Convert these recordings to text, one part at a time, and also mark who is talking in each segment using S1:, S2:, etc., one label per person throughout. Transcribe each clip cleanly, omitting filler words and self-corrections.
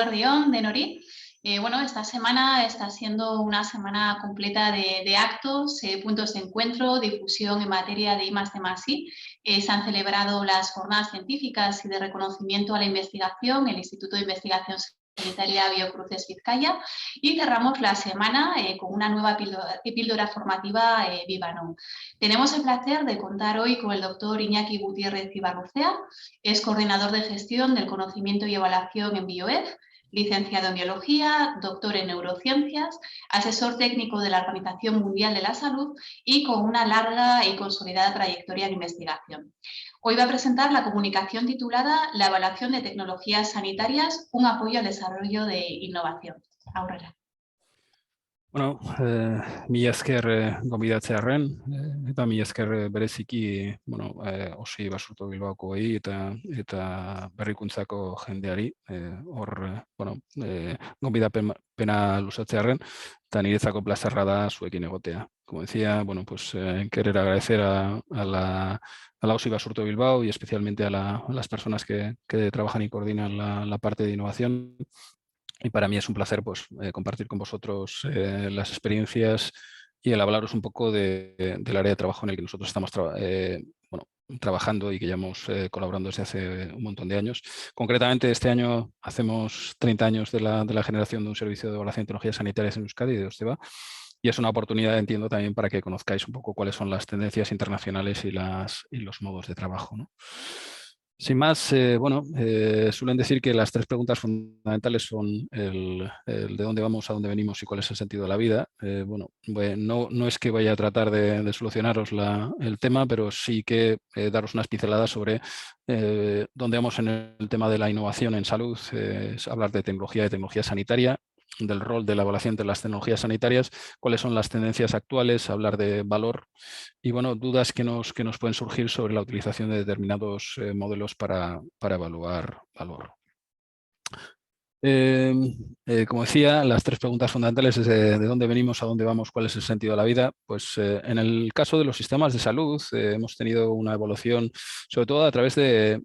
S1: Eguerdión de Nori. Bueno, esta semana está siendo una semana completa de actos, puntos de encuentro, difusión en materia de I+D+I. Se han celebrado las jornadas científicas y de reconocimiento a la investigación, el Instituto de Investigación Sanitaria Biocruces Vizcaya, y cerramos la semana con una nueva píldora formativa Viva-No. Tenemos el placer de contar hoy con el doctor Iñaki Gutiérrez Ibarrucea, es coordinador de gestión del conocimiento y evaluación en BioEF, licenciado en Biología, doctor en Neurociencias, asesor técnico de la Organización Mundial de la Salud y con una larga y consolidada trayectoria en investigación. Hoy va a presentar la comunicación titulada La evaluación de tecnologías sanitarias, un apoyo al desarrollo de innovación. Aurrera.
S2: Bueno, mila esker gonbidatzearren, eta mila esker bereziki, Osi Basurto Bilbaokoei eta berrikuntzako jendeari, gonbidapena luzatzearren, eta niretzako plazerra da zuekin egotea. Como decía, querer agradecer a la Osi Basurto Bilbao y especialmente a las personas que trabajan y coordinan la parte de innovación. Y para mí es un placer compartir con vosotros las experiencias y el hablaros un poco del área de trabajo en el que nosotros estamos trabajando y que llevamos colaborando desde hace un montón de años. Concretamente, este año hacemos 30 años de la generación de un servicio de evaluación de tecnologías sanitarias en Euskadi, de Osteva, y es una oportunidad, entiendo, también para que conozcáis un poco cuáles son las tendencias internacionales y los modos de trabajo, ¿no? Sin más, suelen decir que las tres preguntas fundamentales son el de dónde vamos, a dónde venimos y cuál es el sentido de la vida. No es que vaya a tratar de solucionaros el tema, pero sí que daros unas pinceladas sobre dónde vamos en el tema de la innovación en salud, es hablar de tecnología sanitaria, del rol de la evaluación de las tecnologías sanitarias, cuáles son las tendencias actuales, hablar de valor y dudas que nos pueden surgir sobre la utilización de determinados modelos para evaluar valor. Como decía, las tres preguntas fundamentales es de dónde venimos, a dónde vamos, cuál es el sentido de la vida. Pues en el caso de los sistemas de salud hemos tenido una evolución, sobre todo a través de,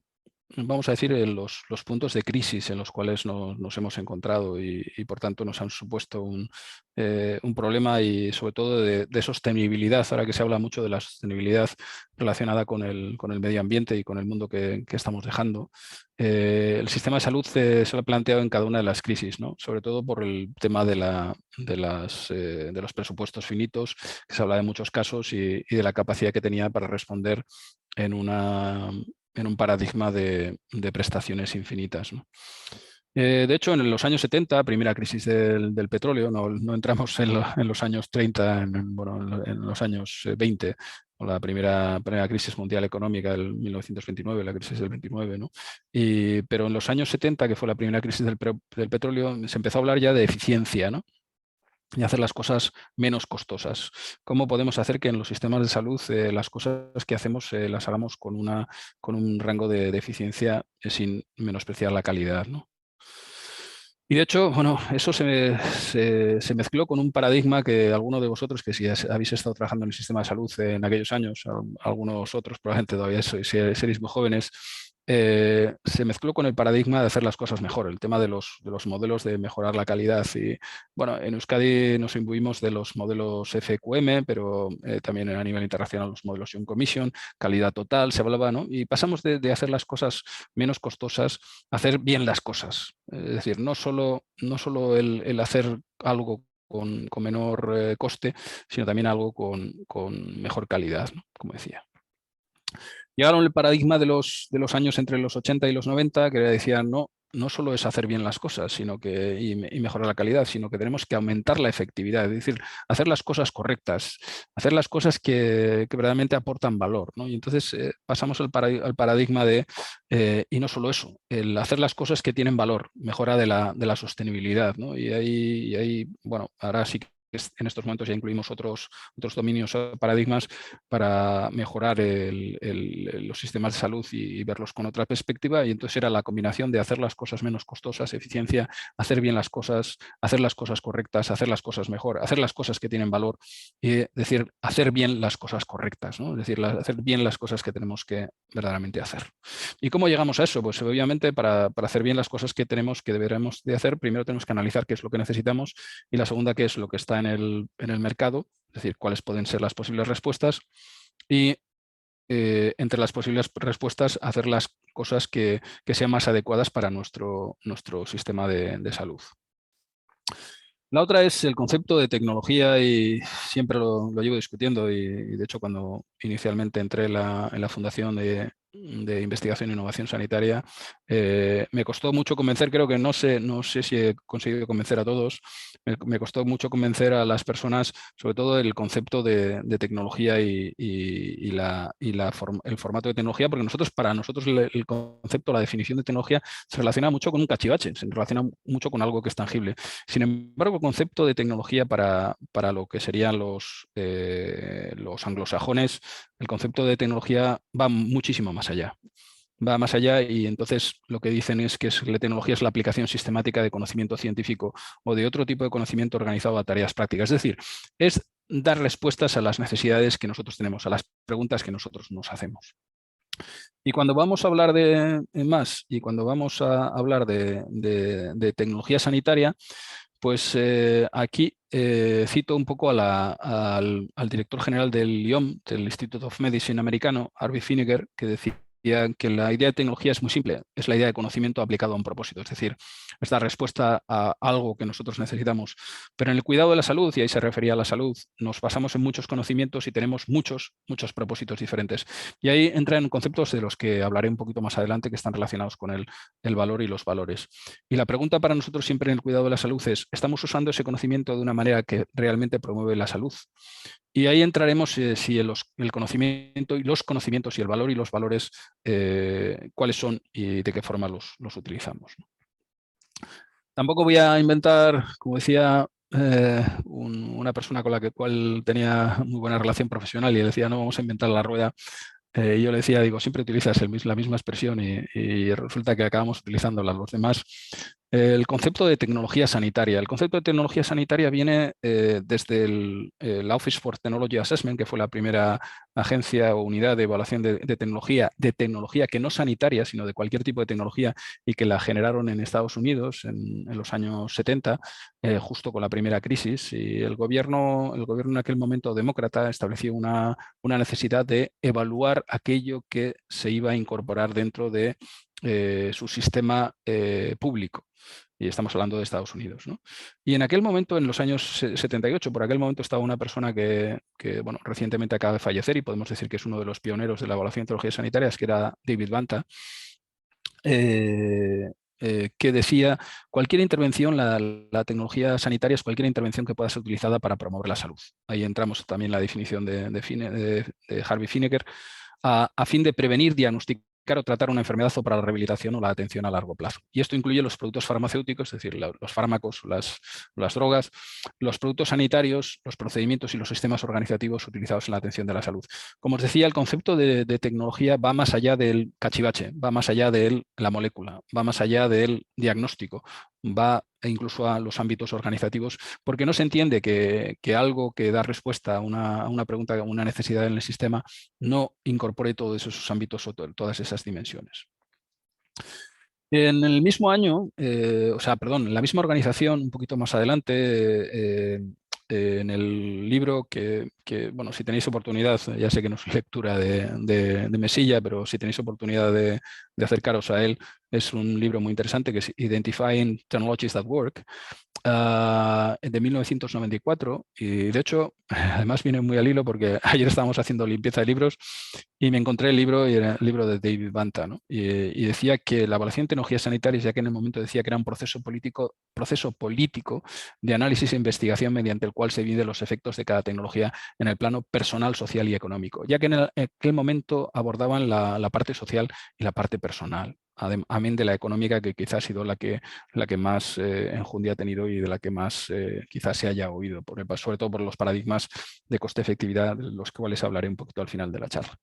S2: vamos a decir, los puntos de crisis en los cuales nos hemos encontrado y por tanto nos han supuesto un problema y sobre todo de sostenibilidad, ahora que se habla mucho de la sostenibilidad relacionada con el medio ambiente y con el mundo que estamos dejando. El sistema de salud se lo ha planteado en cada una de las crisis, ¿no? Sobre todo por el tema de los presupuestos finitos, que se habla de muchos casos y de la capacidad que tenía para responder en un paradigma de prestaciones infinitas, ¿no? De hecho, en los años 70, primera crisis del petróleo, no entramos en los años 30, en los años 20, o la primera crisis mundial económica del 1929, la crisis del 29, ¿no? Pero en los años 70, que fue la primera crisis del petróleo, se empezó a hablar ya de eficiencia, ¿no? Y hacer las cosas menos costosas. ¿Cómo podemos hacer que en los sistemas de salud las cosas que hacemos las hagamos con un rango de eficiencia sin menospreciar la calidad, ¿no? Y de hecho, eso se mezcló con un paradigma que alguno de vosotros, que si habéis estado trabajando en el sistema de salud en aquellos años, algunos otros probablemente todavía seréis muy jóvenes, se mezcló con el paradigma de hacer las cosas mejor, el tema de los modelos de mejorar la calidad. Y en Euskadi nos imbuimos de los modelos FQM, pero también a nivel internacional los modelos Young Commission, calidad total, se hablaba, ¿no? Y pasamos de hacer las cosas menos costosas a hacer bien las cosas. Es decir, no solo el hacer algo con menor coste, sino también algo con mejor calidad, ¿no? Como decía. Llegaron el paradigma de los años entre los 80 y los 90, que decían no solo es hacer bien las cosas y mejorar la calidad, sino que tenemos que aumentar la efectividad, es decir, hacer las cosas correctas, hacer las cosas que verdaderamente aportan valor, ¿no? Y entonces pasamos al paradigma de, y no solo eso, el hacer las cosas que tienen valor, mejora de la sostenibilidad, ¿no? Y ahí, ahora sí en estos momentos ya incluimos otros dominios o paradigmas para mejorar los sistemas de salud y verlos con otra perspectiva. Y entonces era la combinación de hacer las cosas menos costosas, eficiencia, hacer bien las cosas, hacer las cosas correctas, hacer las cosas mejor, hacer las cosas que tienen valor y decir, hacer bien las cosas correctas, ¿no? Es decir, hacer bien las cosas que tenemos que verdaderamente hacer. ¿Y cómo llegamos a eso? Pues obviamente para hacer bien las cosas que deberemos de hacer, primero tenemos que analizar qué es lo que necesitamos y la segunda, qué es lo que está en el mercado, es decir, cuáles pueden ser las posibles respuestas y entre las posibles respuestas hacer las cosas que sean más adecuadas para nuestro sistema de salud. La otra es el concepto de tecnología y siempre lo llevo discutiendo y de hecho cuando inicialmente entré en la Fundación de Investigación e Innovación Sanitaria me costó mucho convencer, creo que no sé si he conseguido convencer a todos, me costó mucho convencer a las personas sobre todo el concepto de tecnología y el formato de tecnología, porque para nosotros el concepto, la definición de tecnología se relaciona mucho con un cachivache, se relaciona mucho con algo que es tangible. Sin embargo, el concepto de tecnología para lo que serían los anglosajones, el concepto de tecnología va muchísimo más allá. Va más allá y entonces lo que dicen es que la tecnología es la aplicación sistemática de conocimiento científico o de otro tipo de conocimiento organizado a tareas prácticas. Es decir, es dar respuestas a las necesidades que nosotros tenemos, a las preguntas que nosotros nos hacemos. Y cuando vamos a hablar de más y cuando vamos a hablar de tecnología sanitaria, pues aquí cito un poco al director general del IOM, del Institute of Medicine americano, Harvey Finnegan, que decía que la idea de tecnología es muy simple, es la idea de conocimiento aplicado a un propósito, es decir, es dar respuesta a algo que nosotros necesitamos. Pero en el cuidado de la salud, y ahí se refería a la salud, nos basamos en muchos conocimientos y tenemos muchos propósitos diferentes. Y ahí entran conceptos de los que hablaré un poquito más adelante que están relacionados con el valor y los valores. Y la pregunta para nosotros siempre en el cuidado de la salud es, ¿estamos usando ese conocimiento de una manera que realmente promueve la salud? Y ahí entraremos si el conocimiento y los conocimientos y el valor y los valores, cuáles son y de qué forma los utilizamos. Tampoco voy a inventar, como decía una persona con la cual tenía muy buena relación profesional y le decía, no vamos a inventar la rueda. Y yo le decía, digo, siempre utilizas la misma expresión y resulta que acabamos utilizándola los demás. El concepto de tecnología sanitaria. El concepto de tecnología sanitaria viene desde el Office for Technology Assessment, que fue la primera agencia o unidad de evaluación de tecnología que no sanitaria, sino de cualquier tipo de tecnología, y que la generaron en Estados Unidos en los años 70, justo con la primera crisis. Y el gobierno en aquel momento demócrata estableció una necesidad de evaluar aquello que se iba a incorporar dentro de su sistema público. Y estamos hablando de Estados Unidos, ¿no? Y en aquel momento, en los años 78, por aquel momento estaba una persona que bueno, recientemente acaba de fallecer y podemos decir que es uno de los pioneros de la evaluación de tecnologías sanitarias, que era David Banta, que decía, cualquier intervención, la tecnología sanitaria es cualquier intervención que pueda ser utilizada para promover la salud. Ahí entramos también la definición de Harvey Finnegan, a fin de prevenir, diagnosticar o tratar una enfermedad o para la rehabilitación o la atención a largo plazo. Y esto incluye los productos farmacéuticos, es decir, los fármacos, las drogas, los productos sanitarios, los procedimientos y los sistemas organizativos utilizados en la atención de la salud. Como os decía, el concepto de tecnología va más allá del cachivache, va más allá de la molécula, va más allá del diagnóstico, va incluso a los ámbitos organizativos, porque no se entiende que algo que da respuesta a una pregunta, a una necesidad en el sistema, no incorpore todos esos ámbitos o todas esas dimensiones. En el mismo año, en la misma organización, un poquito más adelante, en el libro que, bueno, si tenéis oportunidad, ya sé que no es lectura de mesilla, pero si tenéis oportunidad de acercaros a él, es un libro muy interesante que es Identifying Technologies that Work, de 1994, y de hecho, además viene muy al hilo porque ayer estábamos haciendo limpieza de libros y me encontré el libro, y era el libro de David Banta, ¿no? Y decía que la evaluación de tecnologías sanitarias, ya que en el momento decía que era un proceso político de análisis e investigación mediante el cual se miden los efectos de cada tecnología en el plano personal, social y económico, ya que en aquel momento abordaban la parte social y la parte personal. amén de la económica, que quizás ha sido la que más enjundia ha tenido y de la que más quizás se haya oído, sobre todo por los paradigmas de coste-efectividad, de los cuales hablaré un poquito al final de la charla.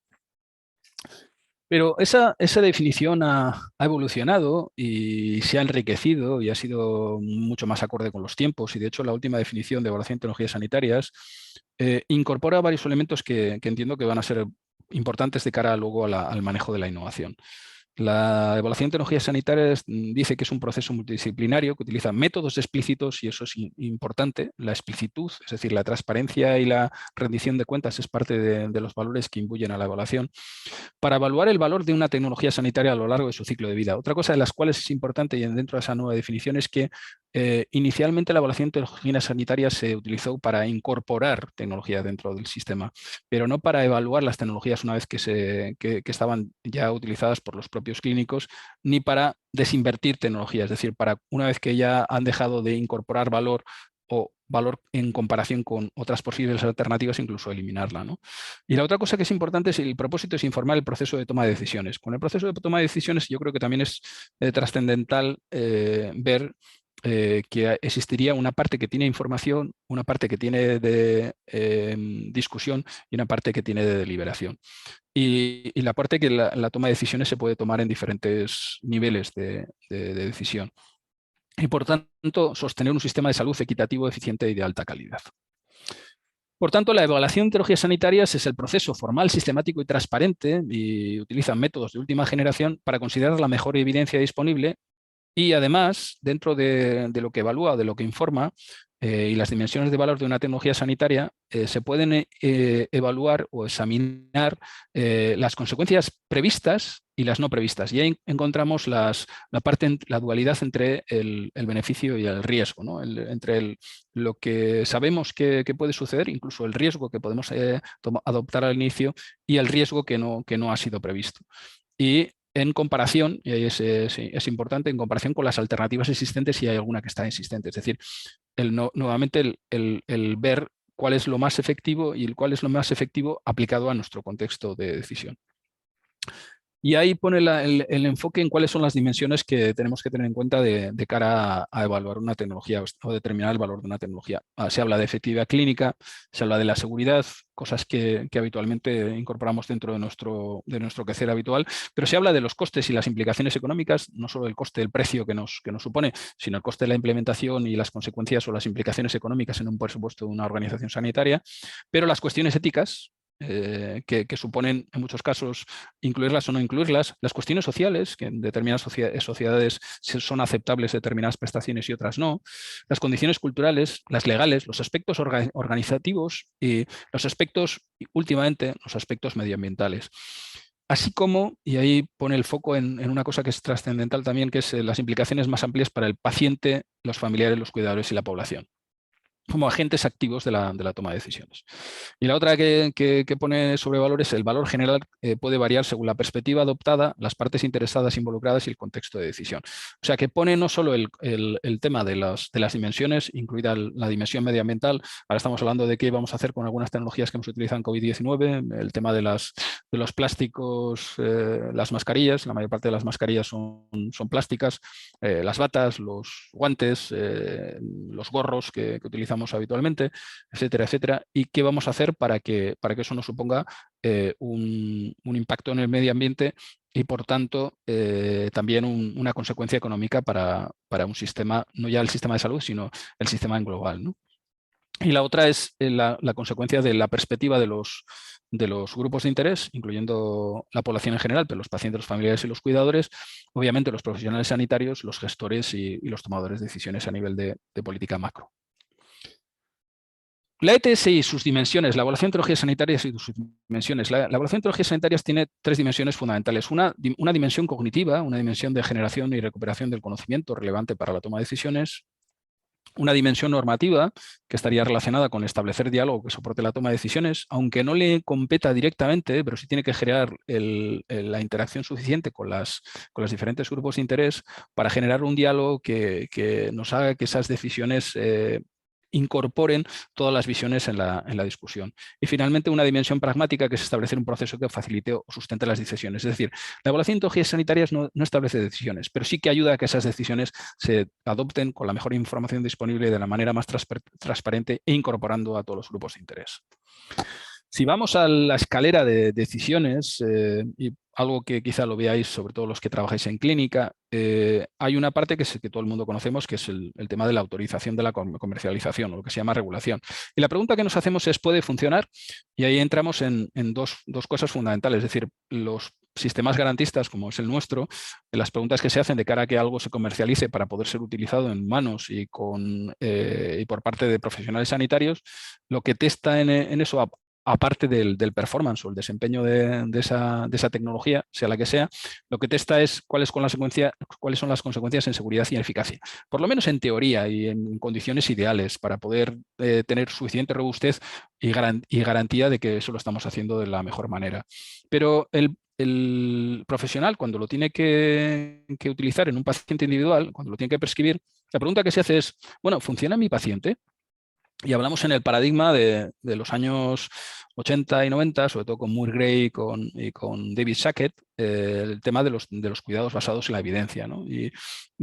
S2: Pero esa definición ha evolucionado y se ha enriquecido y ha sido mucho más acorde con los tiempos, y de hecho la última definición de evaluación de tecnologías sanitarias incorpora varios elementos que entiendo que van a ser importantes de cara luego al manejo de la innovación. La evaluación de tecnologías sanitarias dice que es un proceso multidisciplinario que utiliza métodos explícitos, y eso es importante. La explicitud, es decir, la transparencia y la rendición de cuentas, es parte de los valores que imbuyen a la evaluación, para evaluar el valor de una tecnología sanitaria a lo largo de su ciclo de vida. Otra cosa de las cuales es importante, y dentro de esa nueva definición, es que inicialmente la evaluación de tecnologías sanitarias se utilizó para incorporar tecnología dentro del sistema, pero no para evaluar las tecnologías una vez que estaban ya utilizadas por los propios clínicos, ni para desinvertir tecnología, es decir, para una vez que ya han dejado de incorporar valor o valor en comparación con otras posibles alternativas, incluso eliminarla, ¿no? Y la otra cosa que es importante es el propósito, es informar el proceso de toma de decisiones. Con el proceso de toma de decisiones yo creo que también es trascendental ver que existiría una parte que tiene información, una parte que tiene de discusión y una parte que tiene de deliberación. Y la parte que la toma de decisiones se puede tomar en diferentes niveles de decisión. Y por tanto, sostener un sistema de salud equitativo, eficiente y de alta calidad. Por tanto, la evaluación de tecnologías sanitarias es el proceso formal, sistemático y transparente, y utiliza métodos de última generación para considerar la mejor evidencia disponible, y además, dentro de lo que evalúa, de lo que informa, y las dimensiones de valor de una tecnología sanitaria, se pueden evaluar o examinar las consecuencias previstas y las no previstas. Y ahí encontramos la dualidad entre el beneficio y el riesgo, ¿no? Entre lo que sabemos que puede suceder, incluso el riesgo que podemos adoptar al inicio, y el riesgo que no ha sido previsto. Y en comparación, y ahí es importante, en comparación con las alternativas existentes, si hay alguna que está existente. Es decir, nuevamente el ver cuál es lo más efectivo y cuál es lo más efectivo aplicado a nuestro contexto de decisión. Y ahí pone el enfoque en cuáles son las dimensiones que tenemos que tener en cuenta de cara a evaluar una tecnología o determinar el valor de una tecnología. Se habla de efectividad clínica, se habla de la seguridad, cosas que habitualmente incorporamos dentro de nuestro quehacer habitual, pero se habla de los costes y las implicaciones económicas, no solo el coste del precio que nos supone, sino el coste de la implementación y las consecuencias o las implicaciones económicas en un presupuesto de una organización sanitaria, pero las cuestiones éticas, que suponen en muchos casos incluirlas o no incluirlas, las cuestiones sociales, que en determinadas sociedades son aceptables determinadas prestaciones y otras no, las condiciones culturales, las legales, los aspectos organizativos y los aspectos, últimamente, los aspectos medioambientales. Así como, y ahí pone el foco en una cosa que es trascendental también, que es las implicaciones más amplias para el paciente, los familiares, los cuidadores y la población, como agentes activos de la toma de decisiones. Y la otra que pone sobre valor es el valor general, puede variar según la perspectiva adoptada, las partes interesadas involucradas y el contexto de decisión. O sea, que pone no solo el tema de las dimensiones, incluida la dimensión medioambiental. Ahora estamos hablando de qué vamos a hacer con algunas tecnologías que hemos utilizado en COVID-19, el tema de los plásticos, las mascarillas, la mayor parte de las mascarillas son plásticas, las batas, los guantes, los gorros que utilizamos habitualmente, etcétera, etcétera, y qué vamos a hacer para que eso no suponga un impacto en el medio ambiente y, por tanto, también una consecuencia económica para un sistema, no ya el sistema de salud, sino el sistema en global, ¿no? Y la otra es la consecuencia de la perspectiva de los grupos de interés, incluyendo la población en general, pero los pacientes, los familiares y los cuidadores, obviamente los profesionales sanitarios, los gestores y los tomadores de decisiones a nivel de política macro. La ETS y sus dimensiones, la evaluación de tecnologías sanitarias y sus dimensiones. La evaluación de tecnologías sanitarias tiene tres dimensiones fundamentales. Una dimensión cognitiva, una dimensión de generación y recuperación del conocimiento relevante para la toma de decisiones. Una dimensión normativa, que estaría relacionada con establecer diálogo que soporte la toma de decisiones, aunque no le competa directamente, pero sí tiene que generar la interacción suficiente con los diferentes grupos de interés para generar un diálogo que nos haga que esas decisiones incorporen todas las visiones en la discusión. Y finalmente una dimensión pragmática, que es establecer un proceso que facilite o sustente las decisiones. Es decir, la evaluación de metodologías sanitarias no establece decisiones, pero sí que ayuda a que esas decisiones se adopten con la mejor información disponible, de la manera más transparente e incorporando a todos los grupos de interés. Si vamos a la escalera de decisiones, y algo que quizá lo veáis sobre todo los que trabajáis en clínica, hay una parte que todo el mundo conocemos, que es el tema de la autorización de la comercialización, o lo que se llama regulación. Y la pregunta que nos hacemos es, ¿puede funcionar? Y ahí entramos en dos cosas fundamentales, es decir, los sistemas garantistas como es el nuestro, las preguntas que se hacen de cara a que algo se comercialice para poder ser utilizado en humanos y por parte de profesionales sanitarios, lo que testa en eso, aparte del performance o el desempeño de esa tecnología, sea la que sea, lo que testa es cuáles son las consecuencias en seguridad y en eficacia. Por lo menos en teoría y en condiciones ideales, para poder tener suficiente robustez y garantía de que eso lo estamos haciendo de la mejor manera. Pero el profesional, cuando lo tiene que utilizar en un paciente individual, cuando lo tiene que prescribir, la pregunta que se hace es, bueno, ¿funciona en mi paciente? Y hablamos en el paradigma de los años 80 y 90, sobre todo con Moore Gray y con David Sackett, el tema de los cuidados basados en la evidencia, ¿no? Y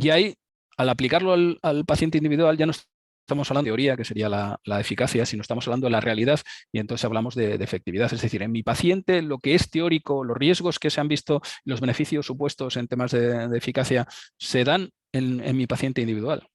S2: ahí, al aplicarlo al paciente individual, ya no estamos hablando de teoría, que sería la eficacia, sino estamos hablando de la realidad, y entonces hablamos de efectividad. Es decir, en mi paciente, lo que es teórico, los riesgos que se han visto, los beneficios supuestos en temas de eficacia, se dan en mi paciente individual.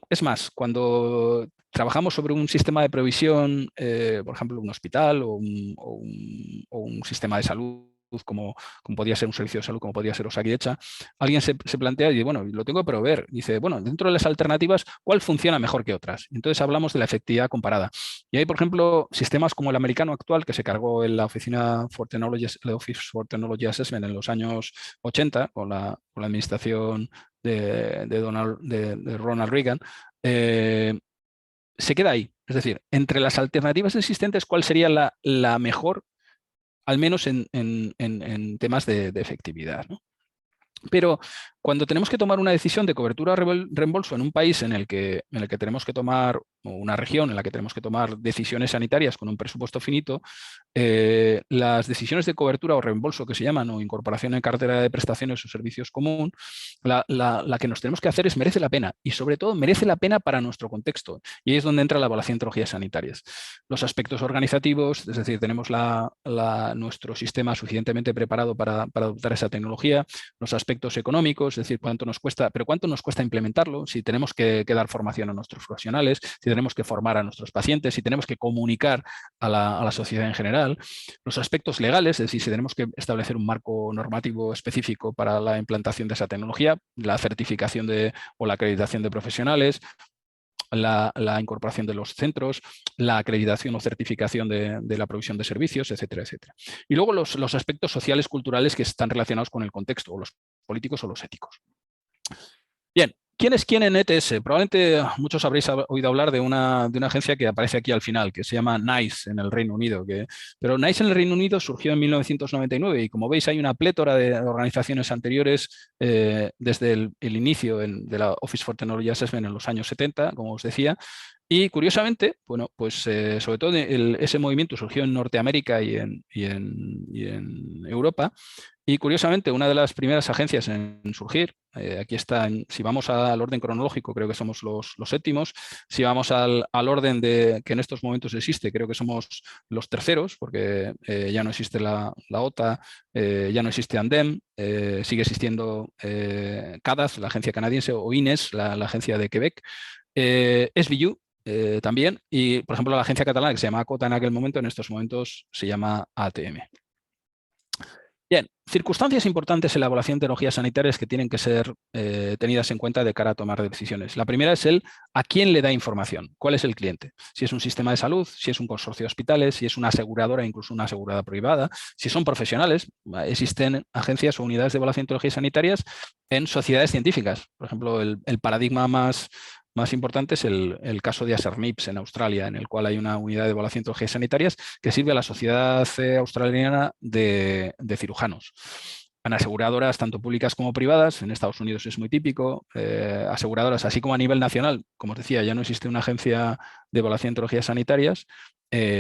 S2: Es más, cuando trabajamos sobre un sistema de previsión, por ejemplo, un hospital o un sistema de salud, como podría ser un servicio de salud, como podría ser Osakidetza, alguien se plantea y dice, bueno, lo tengo que proveer. Dice, bueno, dentro de las alternativas, ¿cuál funciona mejor que otras? Entonces hablamos de la efectividad comparada. Y hay, por ejemplo, sistemas como el americano actual, que se cargó en la oficina el Office for Technology Assessment en los años 80, con la administración de Ronald Reagan, se queda ahí. Es decir, entre las alternativas existentes, ¿cuál sería la mejor, al menos en temas de efectividad, ¿no? Pero cuando tenemos que tomar una decisión de cobertura o reembolso en un país en el que tenemos que tomar, o una región en la que tenemos que tomar decisiones sanitarias con un presupuesto finito, las decisiones de cobertura o reembolso, que se llaman, o incorporación en cartera de prestaciones o servicios común, la que nos tenemos que hacer es merece la pena, y sobre todo merece la pena para nuestro contexto. Y ahí es donde entra la evaluación de tecnologías sanitarias. Los aspectos organizativos, es decir, tenemos nuestro sistema suficientemente preparado para adoptar esa tecnología, los aspectos económicos, es decir, cuánto nos cuesta implementarlo, si tenemos que dar formación a nuestros profesionales, si tenemos que formar a nuestros pacientes, si tenemos que comunicar a la sociedad en general, los aspectos legales, es decir, si tenemos que establecer un marco normativo específico para la implantación de esa tecnología, la certificación o la acreditación de profesionales, la incorporación de los centros, la acreditación o certificación de la provisión de servicios, etcétera, etcétera. Y luego los aspectos sociales, culturales, que están relacionados con el contexto, o los políticos o los éticos. Bien, ¿quién es quién en ETS? Probablemente muchos habréis oído hablar de una agencia que aparece aquí al final, que se llama NICE en el Reino Unido. Pero NICE en el Reino Unido surgió en 1999 y, como veis, hay una plétora de organizaciones anteriores desde el inicio de la Office for Technology Assessment en los años 70, como os decía. Y curiosamente, bueno, pues sobre todo ese movimiento surgió en Norteamérica y en Europa. Y curiosamente, una de las primeras agencias en surgir, aquí está, si vamos al orden cronológico, creo que somos los séptimos. Si vamos al orden que en estos momentos existe, creo que somos los terceros, porque ya no existe la OTA, ya no existe ANDEM, sigue existiendo CADAS, la agencia canadiense, o INES, la agencia de Quebec, SBU, también, y por ejemplo la agencia catalana, que se llamaba COTA en aquel momento, en estos momentos se llama ATM. Bien, circunstancias importantes en la evaluación de tecnologías sanitarias que tienen que ser tenidas en cuenta de cara a tomar decisiones. La primera es a quién le da información, cuál es el cliente. Si es un sistema de salud, si es un consorcio de hospitales, si es una aseguradora, incluso una aseguradora privada, si son profesionales. Existen agencias o unidades de evaluación de tecnologías sanitarias en sociedades científicas. Por ejemplo, el paradigma más importante es el caso de ASERMIPS en Australia, en el cual hay una unidad de evaluación de tecnologías sanitarias que sirve a la Sociedad Australiana de Cirujanos. aseguradoras tanto públicas como privadas, en Estados Unidos es muy típico, aseguradoras, así como a nivel nacional, como os decía, ya no existe una agencia de evaluación de tecnologías sanitarias,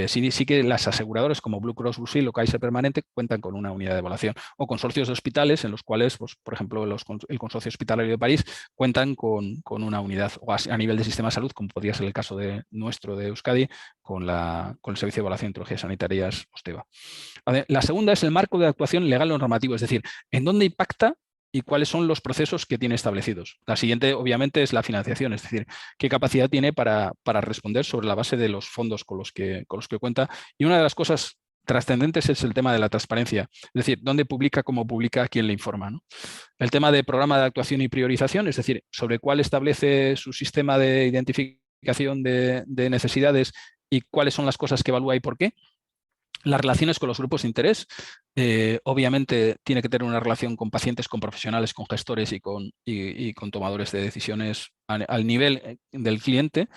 S2: sí que las aseguradoras como Blue Cross Blue Shield o Kaiser Permanente cuentan con una unidad de evaluación, o consorcios de hospitales en los cuales, pues, por ejemplo, el Consorcio Hospitalario de París cuentan con una unidad, o a nivel de sistema de salud, como podría ser el caso de nuestro de Euskadi, con el Servicio de Evaluación de Tecnologías Sanitarias OSTEVA. La segunda es el marco de actuación legal o normativo, es decir, en dónde impacta y cuáles son los procesos que tiene establecidos. La siguiente, obviamente, es la financiación, es decir, qué capacidad tiene para responder sobre la base de los fondos con los que cuenta. Y una de las cosas trascendentes es el tema de la transparencia, es decir, dónde publica, cómo publica, quién le informa, ¿no? El tema de programa de actuación y priorización, es decir, sobre cuál establece su sistema de identificación de necesidades y cuáles son las cosas que evalúa y por qué. Las relaciones con los grupos de interés, obviamente tiene que tener una relación con pacientes, con profesionales, con gestores y con tomadores de decisiones al nivel del cliente.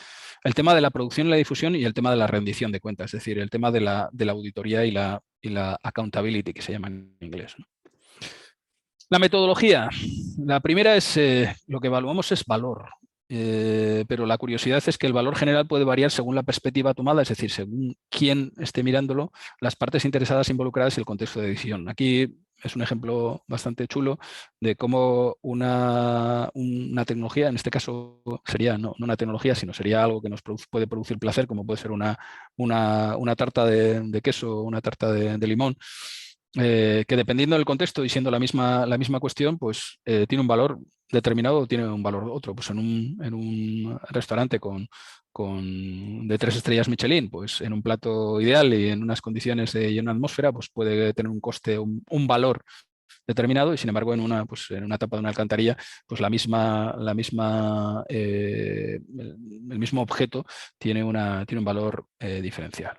S2: El tema de la producción y la difusión y el tema de la rendición de cuentas, es decir, el tema de la auditoría y la accountability, que se llama en inglés, ¿no? La metodología. La primera es, lo que evaluamos es valor. Pero la curiosidad es que el valor general puede variar según la perspectiva tomada, es decir, según quién esté mirándolo, las partes interesadas involucradas y el contexto de decisión. Aquí es un ejemplo bastante chulo de cómo una tecnología, en este caso sería no una tecnología, sino sería algo que nos puede producir placer, como puede ser una tarta de queso o una tarta de limón, que dependiendo del contexto y siendo la misma cuestión, pues tiene un valor determinado o tiene un valor otro. Pues en un restaurante de 3 estrellas Michelin, pues en un plato ideal y en unas condiciones y en una atmósfera, pues puede tener un coste, un valor determinado, y sin embargo pues en una tapa de una alcantarilla, pues el mismo objeto tiene un valor diferencial.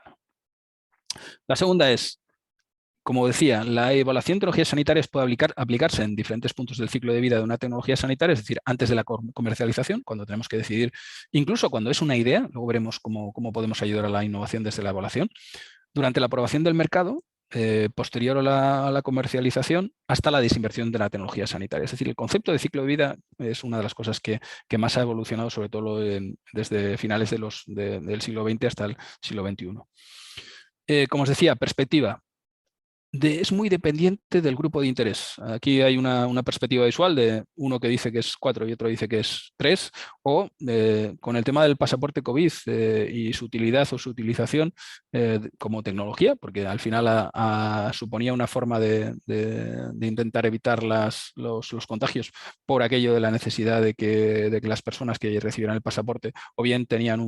S2: La segunda es, como decía, la evaluación de tecnologías sanitarias puede aplicarse en diferentes puntos del ciclo de vida de una tecnología sanitaria, es decir, antes de la comercialización, cuando tenemos que decidir, incluso cuando es una idea, luego veremos cómo podemos ayudar a la innovación desde la evaluación, durante la aprobación del mercado, posterior a la comercialización, hasta la desinversión de la tecnología sanitaria. Es decir, el concepto de ciclo de vida es una de las cosas que más ha evolucionado, sobre todo desde finales del siglo XX hasta el siglo XXI. Como os decía, perspectiva. Es muy dependiente del grupo de interés. Aquí hay una perspectiva visual de uno que dice que es 4 y otro dice que es 3, o con el tema del pasaporte COVID y su utilidad o su utilización como tecnología, porque al final suponía una forma de intentar evitar los contagios por aquello de la necesidad de que las personas que recibieran el pasaporte o bien tenían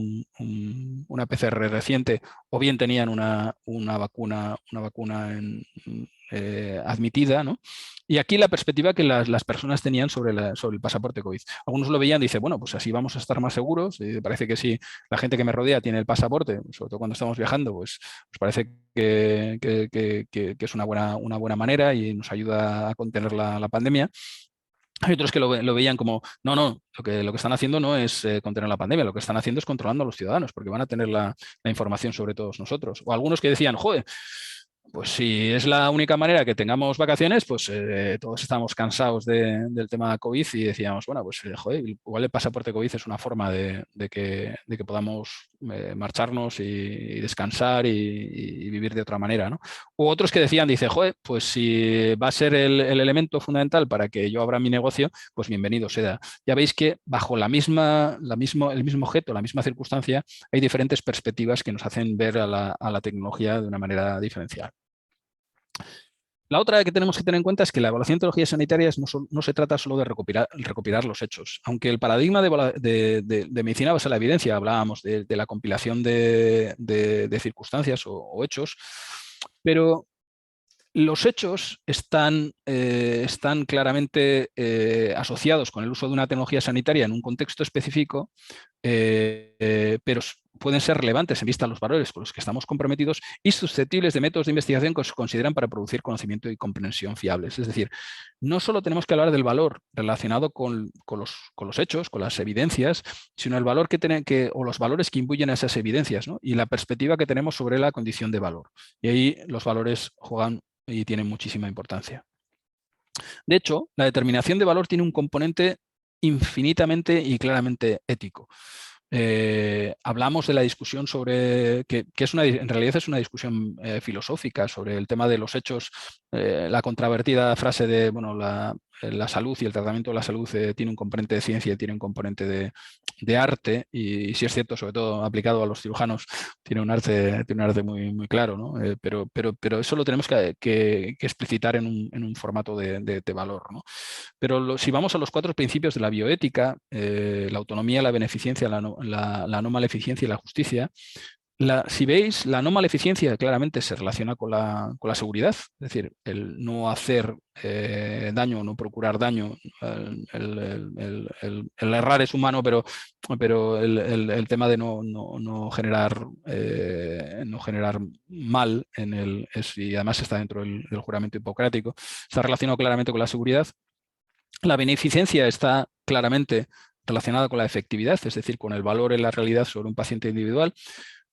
S2: una PCR reciente o bien tenían una vacuna admitida, ¿no? Y aquí la perspectiva que las personas tenían sobre el pasaporte COVID. Algunos lo veían y dicen, bueno, pues así vamos a estar más seguros. Parece que si la gente que me rodea tiene el pasaporte, sobre todo cuando estamos viajando, pues parece que es una buena manera y nos ayuda a contener la pandemia. Hay otros que lo veían como, no, lo que están haciendo no es contener la pandemia, lo que están haciendo es controlando a los ciudadanos, porque van a tener la información sobre todos nosotros. O algunos que decían, joder, pues si es la única manera que tengamos vacaciones, pues todos estamos cansados del tema COVID y decíamos, bueno, pues joder, igual el pasaporte COVID es una forma de que podamos marcharnos y descansar y vivir de otra manera, ¿no? U otros que decían, dice, joder, pues si va a ser el elemento fundamental para que yo abra mi negocio, pues bienvenido sea. Ya veis que bajo el mismo objeto, la misma circunstancia, hay diferentes perspectivas que nos hacen ver a la tecnología de una manera diferencial. La otra que tenemos que tener en cuenta es que la evaluación de tecnologías sanitarias no se trata solo de recopilar los hechos. Aunque el paradigma de medicina basada en la evidencia, hablábamos de la compilación de circunstancias o hechos, pero los hechos están claramente asociados con el uso de una tecnología sanitaria en un contexto específico, pero pueden ser relevantes en vista de los valores con los que estamos comprometidos y susceptibles de métodos de investigación que se consideran para producir conocimiento y comprensión fiables. Es decir, no solo tenemos que hablar del valor relacionado con los hechos, con las evidencias, sino el valor o los valores que imbuyen a esas evidencias, ¿no? Y la perspectiva que tenemos sobre la condición de valor. Y ahí los valores juegan y tienen muchísima importancia. De hecho, la determinación de valor tiene un componente infinitamente y claramente ético. Hablamos de la discusión sobre, que es en realidad es una discusión filosófica sobre el tema de los hechos, la controvertida frase de, bueno, la salud y el tratamiento de la salud tiene un componente de ciencia y tiene un componente de arte, y si es cierto, sobre todo aplicado a los cirujanos, tiene un arte muy, muy claro, ¿no? Pero eso lo tenemos que explicitar en un formato de valor, ¿no? Pero si vamos a los 4 principios de la bioética, la autonomía, la beneficencia, la no maleficencia y la justicia, si veis, la no maleficencia claramente se relaciona con la seguridad, es decir, el no hacer daño, no procurar daño. El errar es humano, pero el tema de no generar, no generar mal y además está dentro del juramento hipocrático, está relacionado claramente con la seguridad. La beneficencia está claramente relacionada con la efectividad, es decir, con el valor en la realidad sobre un paciente individual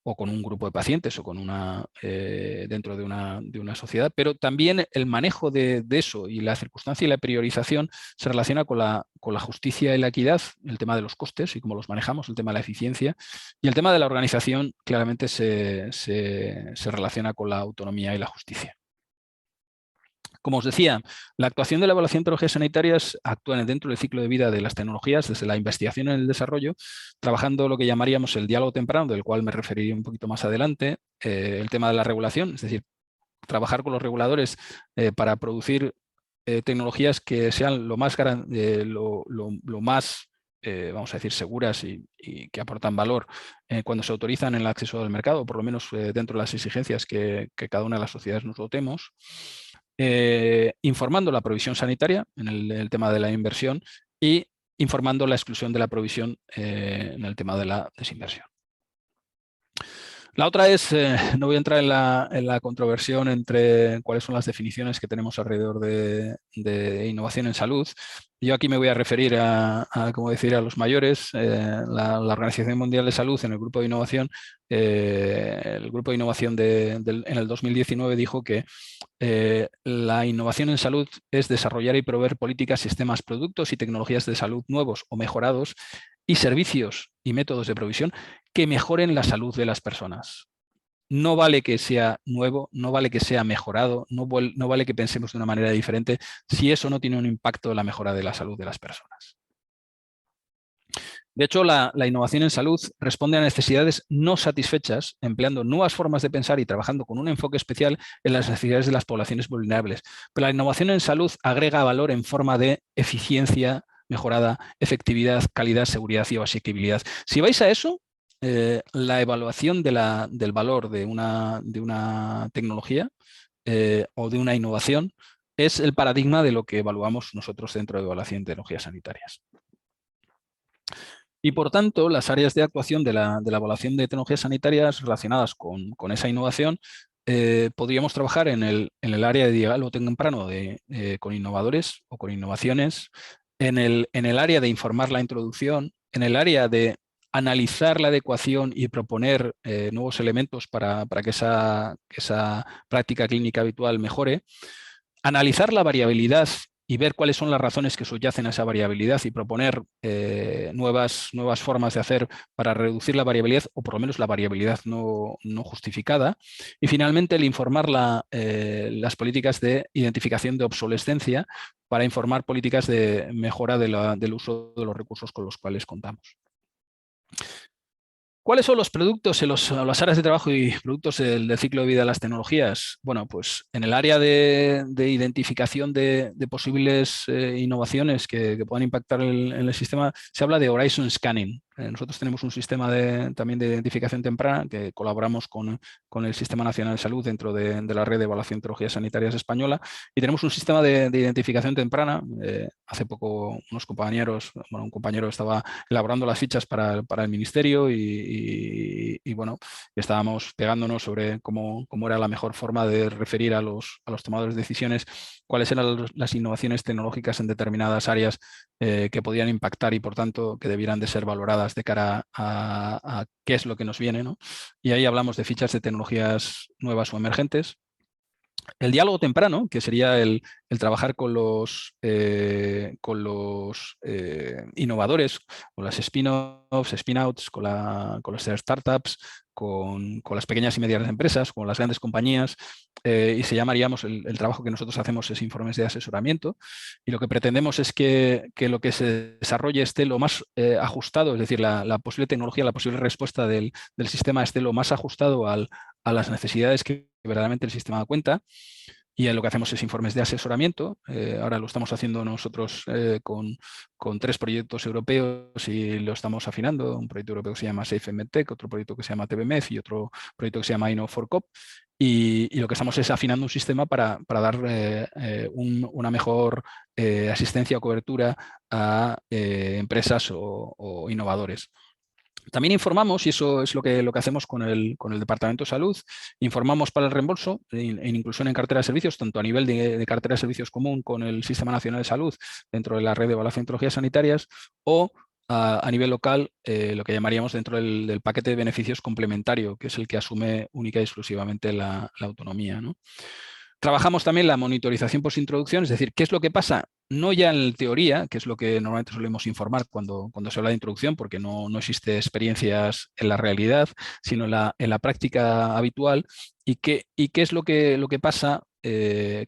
S2: o con un grupo de pacientes o con dentro de una sociedad, pero también el manejo de eso y la circunstancia y la priorización se relaciona con la justicia y la equidad, el tema de los costes y cómo los manejamos, el tema de la eficiencia, y el tema de la organización claramente se relaciona con la autonomía y la justicia. Como os decía, la actuación de la evaluación de tecnologías sanitarias actúa dentro del ciclo de vida de las tecnologías, desde la investigación en el desarrollo, trabajando lo que llamaríamos el diálogo temprano, del cual me referiré un poquito más adelante, el tema de la regulación, es decir, trabajar con los reguladores para producir tecnologías que sean lo más, vamos a decir, seguras y que aportan valor cuando se autorizan en el acceso al mercado, por lo menos dentro de las exigencias que cada una de las sociedades nos dotemos. Informando la provisión sanitaria en el tema de la inversión y informando la exclusión de la provisión en el tema de la desinversión. La otra es, no voy a entrar en la controversión entre cuáles son las definiciones que tenemos alrededor de innovación en salud. Yo aquí me voy a referir como decir, a los mayores. La Organización Mundial de Salud en el grupo de innovación, en el 2019 dijo que la innovación en salud es desarrollar y proveer políticas, sistemas, productos y tecnologías de salud nuevos o mejorados y servicios y métodos de provisión que mejoren la salud de las personas. No vale que sea nuevo, no vale que sea mejorado, no vale que pensemos de una manera diferente si eso no tiene un impacto en la mejora de la salud de las personas. De hecho, la innovación en salud responde a necesidades no satisfechas, empleando nuevas formas de pensar y trabajando con un enfoque especial en las necesidades de las poblaciones vulnerables. Pero la innovación en salud agrega valor en forma de eficiencia mejorada, efectividad, calidad, seguridad y asequibilidad. Si vais a eso, la evaluación del valor de una tecnología o de una innovación es el paradigma de lo que evaluamos nosotros dentro de evaluación de tecnologías sanitarias. Y por tanto, las áreas de actuación de la evaluación de tecnologías sanitarias relacionadas con esa innovación, podríamos trabajar en el área de diálogo temprano con innovadores o con innovaciones, en el área de informar la introducción, en el área de analizar la adecuación y proponer nuevos elementos para que esa práctica clínica habitual mejore, analizar la variabilidad y ver cuáles son las razones que subyacen a esa variabilidad y proponer nuevas formas de hacer para reducir la variabilidad o por lo menos la variabilidad no justificada. Y finalmente el informar las políticas de identificación de obsolescencia para informar políticas de mejora del uso de los recursos con los cuales contamos. ¿Cuáles son los productos en las áreas de trabajo y productos del ciclo de vida de las tecnologías? Bueno, pues en el área de identificación de posibles innovaciones que puedan impactar en el sistema, se habla de Horizon Scanning. Nosotros tenemos un sistema también de identificación temprana que colaboramos con el Sistema Nacional de Salud dentro de la red de evaluación de tecnologías sanitarias española, y tenemos un sistema de identificación temprana. Hace poco un compañero estaba elaborando las fichas para el ministerio y bueno, estábamos pegándonos sobre cómo era la mejor forma de referir a los tomadores de decisiones cuáles eran las innovaciones tecnológicas en determinadas áreas que podían impactar y por tanto que debieran de ser valoradas de cara a qué es lo que nos viene, ¿no? Y ahí hablamos de fichas de tecnologías nuevas o emergentes. El diálogo temprano, que sería el trabajar con los innovadores, con las spin-offs, spin-outs, con las startups, con las pequeñas y medianas empresas, con las grandes compañías, y se llamaríamos, el trabajo que nosotros hacemos es informes de asesoramiento, y lo que pretendemos es que lo que se desarrolle esté lo más ajustado, es decir, la posible tecnología, la posible respuesta del sistema esté lo más ajustado a las necesidades que verdaderamente el sistema da cuenta. Y lo que hacemos es informes de asesoramiento. Ahora lo estamos haciendo nosotros con 3 proyectos europeos y lo estamos afinando. Un proyecto europeo que se llama SafeMedTech, otro proyecto que se llama TBMEF y otro proyecto que se llama Inno4Cop. Y lo que estamos es afinando un sistema para dar una mejor asistencia o cobertura a empresas o innovadores. También informamos, y eso es lo que hacemos con el Departamento de Salud, informamos para el reembolso en inclusión en cartera de servicios, tanto a nivel de cartera de servicios común con el Sistema Nacional de Salud dentro de la red de evaluación de tecnologías sanitarias, o a nivel local, lo que llamaríamos dentro del paquete de beneficios complementario, que es el que asume única y exclusivamente la autonomía, ¿no? Trabajamos también la monitorización post-introducción, es decir, qué es lo que pasa, no ya en teoría, que es lo que normalmente solemos informar cuando se habla de introducción, porque no existe experiencias en la realidad, sino en la práctica habitual, y qué es lo que pasa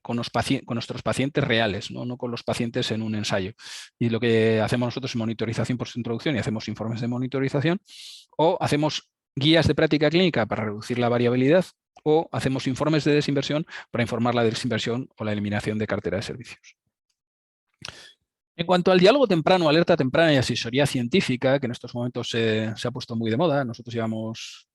S2: con nuestros pacientes reales, ¿no? No con los pacientes en un ensayo. Y lo que hacemos nosotros es monitorización post-introducción y hacemos informes de monitorización, o hacemos guías de práctica clínica para reducir la variabilidad, o hacemos informes de desinversión para informar la desinversión o la eliminación de cartera de servicios. En cuanto al diálogo temprano, alerta temprana y asesoría científica, que en estos momentos se ha puesto muy de moda, nosotros llevamos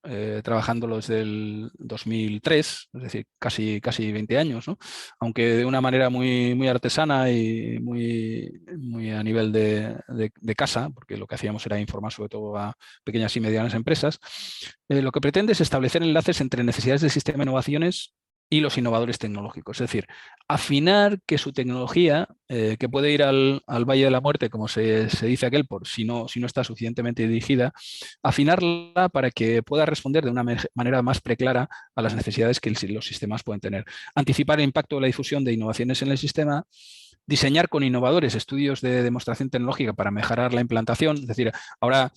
S2: trabajándolo desde el 2003, es decir, casi 20 años, ¿no? Aunque de una manera muy artesana y muy a nivel de casa, porque lo que hacíamos era informar sobre todo a pequeñas y medianas empresas. Lo que pretende es establecer enlaces entre necesidades del sistema de innovaciones y los innovadores tecnológicos. Es decir, afinar que su tecnología, que puede ir al Valle de la Muerte, como se dice aquel, si no está suficientemente dirigida, afinarla para que pueda responder de una manera más preclara a las necesidades que los sistemas pueden tener. Anticipar el impacto de la difusión de innovaciones en el sistema, diseñar con innovadores estudios de demostración tecnológica para mejorar la implantación. Es decir, ahora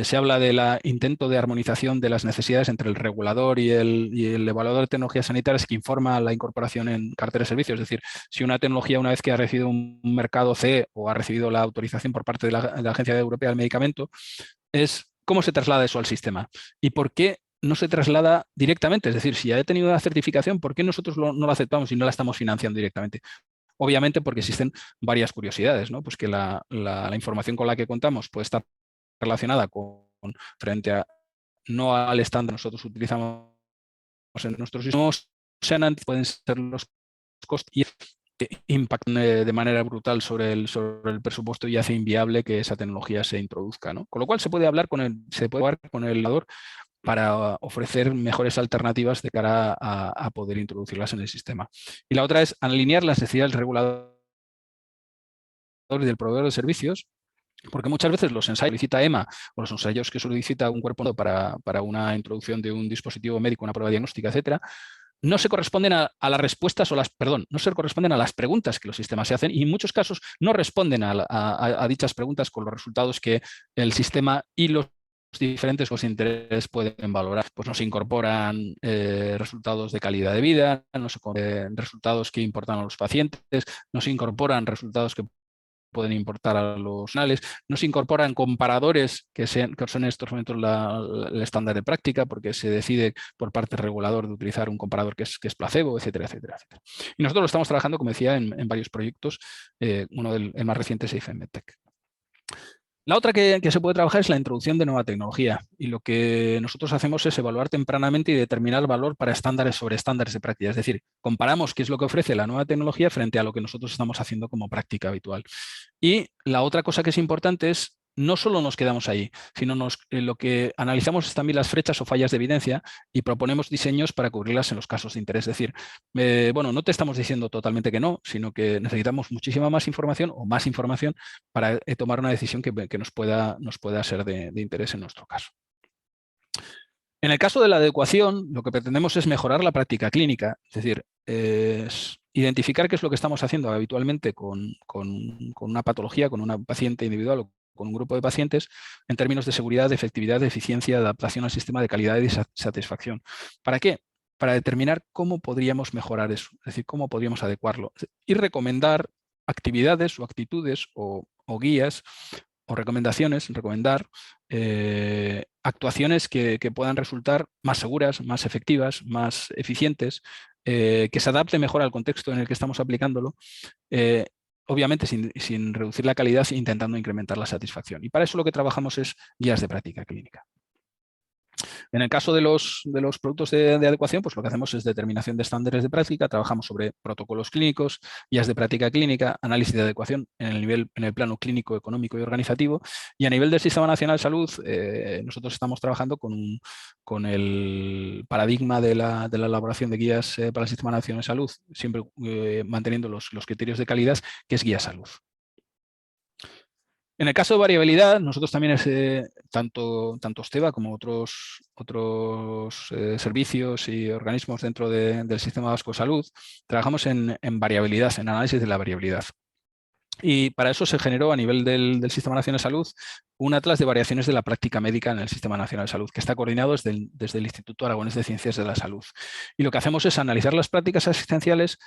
S2: se habla del intento de armonización de las necesidades entre el regulador y el evaluador de tecnologías sanitarias que informa la incorporación en cartera de servicios. Es decir, si una tecnología, una vez que ha recibido un mercado CE o ha recibido la autorización por parte de la Agencia Europea del Medicamento, es cómo se traslada eso al sistema y por qué no se traslada directamente. Es decir, si ya ha tenido la certificación, ¿por qué nosotros no la aceptamos y no la estamos financiando directamente? Obviamente porque existen varias curiosidades, ¿no? Pues que la información con la que contamos puede estar relacionada frente a no al estándar que nosotros utilizamos en nuestros sistemas, pueden ser los costos y impactan de manera brutal sobre el presupuesto y hace inviable que esa tecnología se introduzca, ¿no? Con lo cual se puede hablar con el regulador para ofrecer mejores alternativas de cara a poder introducirlas en el sistema. Y la otra es alinear las necesidades del regulador y del proveedor de servicios, porque muchas veces los ensayos que solicita EMA o los ensayos que solicita un cuerpo para una introducción de un dispositivo médico, una prueba diagnóstica, etcétera, no se corresponden a las respuestas no se corresponden a las preguntas que los sistemas se hacen y en muchos casos no responden a dichas preguntas con los resultados que el sistema y los diferentes intereses pueden valorar. Pues no se incorporan resultados de calidad de vida, no se resultados que importan a los pacientes, no se incorporan resultados que pueden importar a los anales, no se incorporan comparadores que son en estos momentos el estándar de práctica porque se decide por parte del regulador de utilizar un comparador que es placebo, etcétera, etcétera, etcétera. Y nosotros lo estamos trabajando, como decía, en varios proyectos, el más reciente es SafeMedTech. La otra que se puede trabajar es la introducción de nueva tecnología y lo que nosotros hacemos es evaluar tempranamente y determinar el valor para estándares sobre estándares de práctica. Es decir, comparamos qué es lo que ofrece la nueva tecnología frente a lo que nosotros estamos haciendo como práctica habitual. Y la otra cosa que es importante es no solo nos quedamos ahí, sino lo que analizamos es también las brechas o fallas de evidencia y proponemos diseños para cubrirlas en los casos de interés. Es decir, bueno, no te estamos diciendo totalmente que no, sino que necesitamos muchísima más información o más información para tomar una decisión que nos pueda ser de interés en nuestro caso. En el caso de la adecuación, lo que pretendemos es mejorar la práctica clínica, es decir, es identificar qué es lo que estamos haciendo habitualmente con una patología, con una paciente individual o con un grupo de pacientes, en términos de seguridad, de efectividad, de eficiencia, de adaptación al sistema, de calidad y de satisfacción. ¿Para qué? Para determinar cómo podríamos mejorar eso, es decir, cómo podríamos adecuarlo y recomendar actividades o actitudes o guías o recomendaciones, recomendar actuaciones que puedan resultar más seguras, más efectivas, más eficientes, que se adapte mejor al contexto en el que estamos aplicándolo, eh, obviamente sin reducir la calidad, intentando incrementar la satisfacción. Y para eso lo que trabajamos es guías de práctica clínica. En el caso de los productos de adecuación, pues lo que hacemos es determinación de estándares de práctica, trabajamos sobre protocolos clínicos, guías de práctica clínica, análisis de adecuación en el plano clínico, económico y organizativo. Y a nivel del Sistema Nacional de Salud, nosotros estamos trabajando con el paradigma de la elaboración de guías para el Sistema Nacional de Salud, siempre manteniendo los criterios de calidad, que es Guía Salud. En el caso de variabilidad, nosotros también tanto Osteva como otros servicios y organismos dentro del Sistema Vasco de Salud, trabajamos en variabilidad, en análisis de la variabilidad. Y para eso se generó a nivel del Sistema Nacional de Salud un atlas de variaciones de la práctica médica en el Sistema Nacional de Salud, que está coordinado desde el Instituto Aragonés de Ciencias de la Salud. Y lo que hacemos es analizar las prácticas asistenciales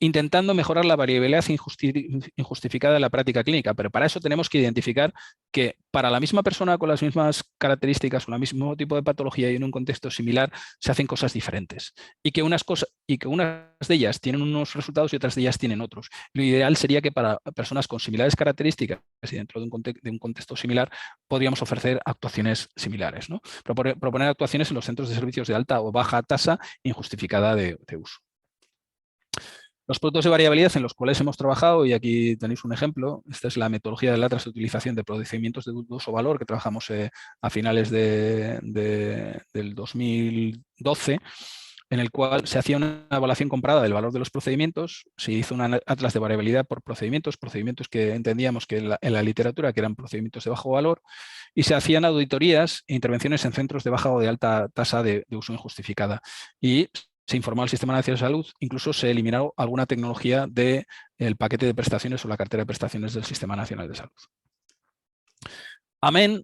S2: intentando mejorar la variabilidad injustificada de la práctica clínica, pero para eso tenemos que identificar que para la misma persona con las mismas características, con el mismo tipo de patología y en un contexto similar, se hacen cosas diferentes y que unas de ellas tienen unos resultados y otras de ellas tienen otros. Lo ideal sería que para personas con similares características y dentro de un contexto similar podríamos ofrecer actuaciones similares, ¿no? Proponer actuaciones en los centros de servicios de alta o baja tasa injustificada de uso. Los productos de variabilidad en los cuales hemos trabajado, y aquí tenéis un ejemplo, esta es la metodología de la utilización de procedimientos de dudoso valor que trabajamos a finales del 2012, en el cual se hacía una evaluación comparada del valor de los procedimientos, se hizo un atlas de variabilidad por procedimientos que entendíamos que en la literatura que eran procedimientos de bajo valor, y se hacían auditorías e intervenciones en centros de baja o de alta tasa de uso injustificada. Y se informó al Sistema Nacional de Salud, incluso se eliminó alguna tecnología del paquete de prestaciones o la cartera de prestaciones del Sistema Nacional de Salud. Amén,